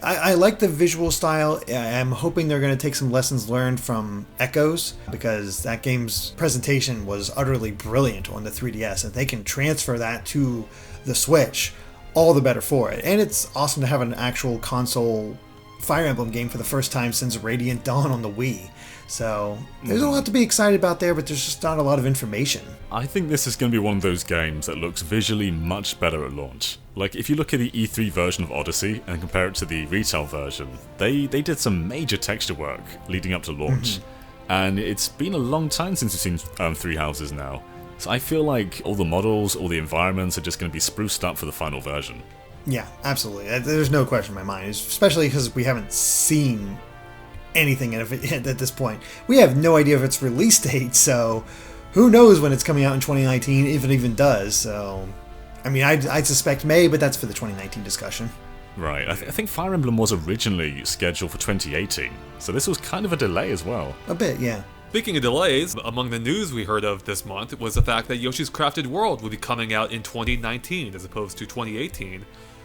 I like the visual style. I'm hoping they're going to take some lessons learned from Echoes, because that game's presentation was utterly brilliant on the 3DS. If they can transfer that to the Switch, all the better for it. And it's awesome to have an actual console Fire Emblem game for the first time since Radiant Dawn on the Wii. So there's a lot to be excited about there, but there's just not a lot of information. I think this is going to be one of those games that looks visually much better at launch. Like, if you look at the E3 version of Odyssey and compare it to the retail version, they did some major texture work leading up to launch. And it's been a long time since we've seen Three Houses now. So I feel like all the models, all the environments are just going to be spruced up for the final version. Yeah, absolutely. There's no question in my mind, especially because we haven't seen anything at this point. We have no idea of its release date, so who knows when it's coming out in 2019, if it even does. So, I mean, I'd suspect May, but that's for the 2019 discussion. Right, I think Fire Emblem was originally scheduled for 2018, so this was kind of a delay as well. A bit, yeah. Speaking of delays, among the news we heard of this month was the fact that Yoshi's Crafted World will be coming out in 2019 as opposed to 2018.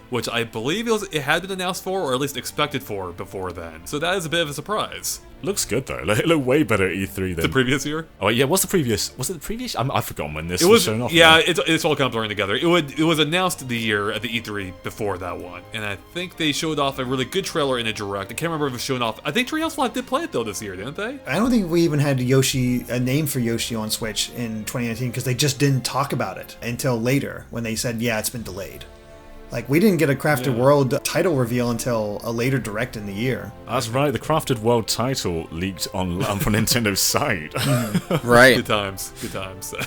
Which I believe it had been announced for, or at least expected for, before then. So that is a bit of a surprise. Looks good though. It looked way better at E3 than the previous year. Oh yeah, was it the previous? I've forgotten when this was shown off. Yeah, it's all kind of blurring together. It was announced the year at the E3 before that one, and I think they showed off a really good trailer in a direct. I can't remember if it was shown off. I think Treehouse Live did play it though this year, didn't they? I don't think we even had a name for Yoshi on Switch in 2019 because they just didn't talk about it until later when they said, yeah, it's been delayed. Like, we didn't get a Crafted World title reveal until a later direct in the year. That's right, the Crafted World title leaked on from Nintendo's site. Right. Good times.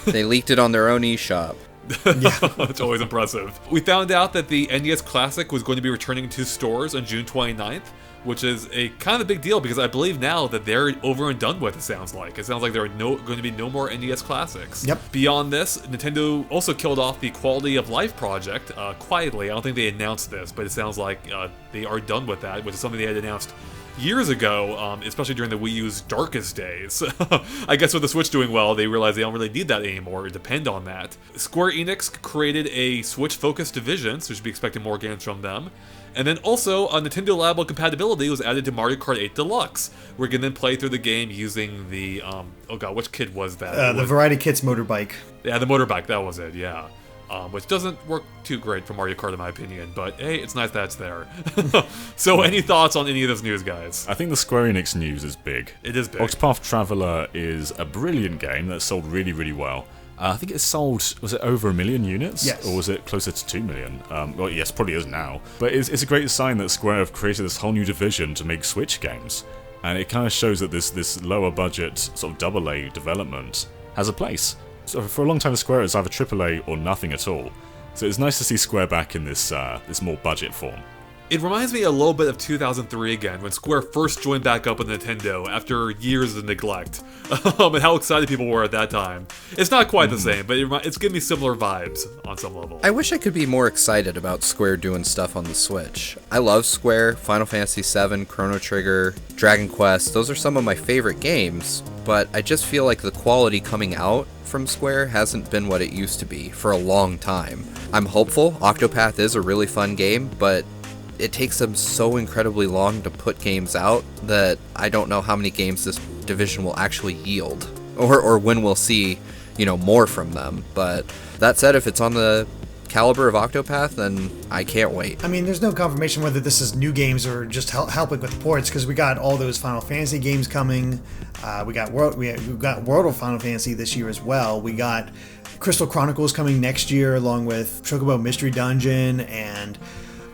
They leaked it on their own eShop. Yeah. It's always impressive. We found out that the NES Classic was going to be returning to stores on June 29th, which is a kind of a big deal because I believe now that they're over and done with, it sounds like. It sounds like there are going to be no more NES Classics. Yep. Beyond this, Nintendo also killed off the Quality of Life project quietly. I don't think they announced this, but it sounds like they are done with that, which is something they had announced years ago, especially during the Wii U's darkest days. I guess with the Switch doing well, they realized they don't really need that anymore or depend on that. Square Enix created a Switch-focused division, so you should be expecting more games from them. And then also, Nintendo Labo compatibility was added to Mario Kart 8 Deluxe, where you can then play through the game using the, oh god, which kit was that? The Variety Kit's motorbike. Yeah, the motorbike, that was it, yeah. Which doesn't work too great for Mario Kart in my opinion, but hey, it's nice that it's there. So, any thoughts on any of this news, guys? I think the Square Enix news is big. It is big. Octopath Traveler is a brilliant game that sold really, really well. I think it sold, was it over 1 million units? Yes. Or was it closer to 2 million? Well, yes, probably is now. But it's a great sign that Square have created this whole new division to make Switch games. And it kind of shows that this lower budget, sort of AA development has a place. So for a long time, Square is either AAA or nothing at all. So it's nice to see Square back in this more budget form. It reminds me a little bit of 2003 again, when Square first joined back up with Nintendo after years of neglect, and how excited people were at that time. It's not quite the same, but it's giving me similar vibes on some level. I wish I could be more excited about Square doing stuff on the Switch. I love Square, Final Fantasy VII, Chrono Trigger, Dragon Quest, those are some of my favorite games, but I just feel like the quality coming out from Square hasn't been what it used to be for a long time. I'm hopeful. Octopath is a really fun game, but it takes them so incredibly long to put games out that I don't know how many games this division will actually yield, or when we'll see, more from them. But that said, if it's on the caliber of Octopath, then I can't wait. I mean, there's no confirmation whether this is new games or just helping with the ports, because we got all those Final Fantasy games coming. We got World of Final Fantasy this year as well. We got Crystal Chronicles coming next year, along with Chocobo Mystery Dungeon and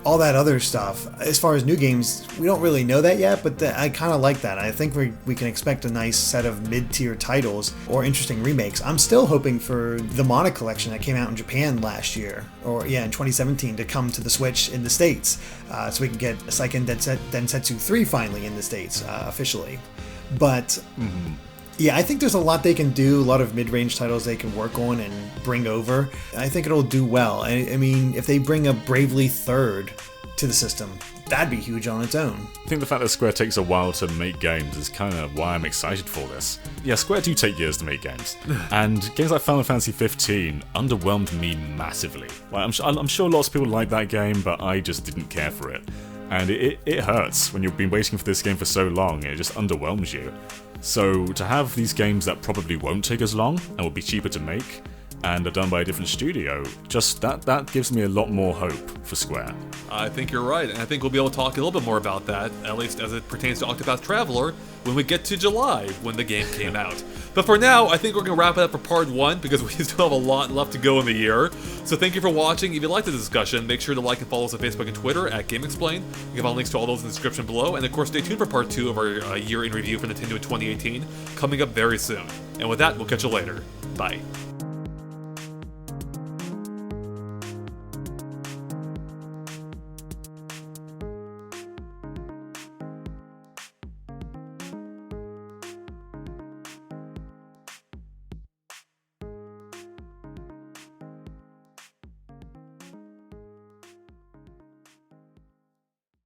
all that other stuff. As far as new games, we don't really know that yet, but I kind of like that. I think we can expect a nice set of mid-tier titles or interesting remakes. I'm still hoping for the Mana collection that came out in Japan last year, in 2017, to come to the Switch in the States, so we can get Seiken Densetsu 3 finally in the States, officially. But yeah, I think there's a lot they can do, a lot of mid-range titles they can work on and bring over. I think it'll do well. I mean, if they bring a Bravely Third to the system, that'd be huge on its own. I think the fact that Square takes a while to make games is kind of why I'm excited for this. Yeah, Square do take years to make games, and games like Final Fantasy 15 underwhelmed me massively. Like, I'm sure lots of people like that game, but I just didn't care for it. And it hurts when you've been waiting for this game for so long, it just underwhelms you. So to have these games that probably won't take as long and will be cheaper to make, and are done by a different studio, just that gives me a lot more hope for Square. I think you're right, and I think we'll be able to talk a little bit more about that, at least as it pertains to Octopath Traveler, when we get to July, when the game came out. But for now, I think we're going to wrap it up for part 1, because we still have a lot left to go in the year. So thank you for watching. If you liked the discussion, make sure to like and follow us on Facebook and Twitter at GameXplain. You can find links to all those in the description below, and of course stay tuned for part 2 of our year in review for Nintendo in 2018, coming up very soon. And with that, we'll catch you later. Bye.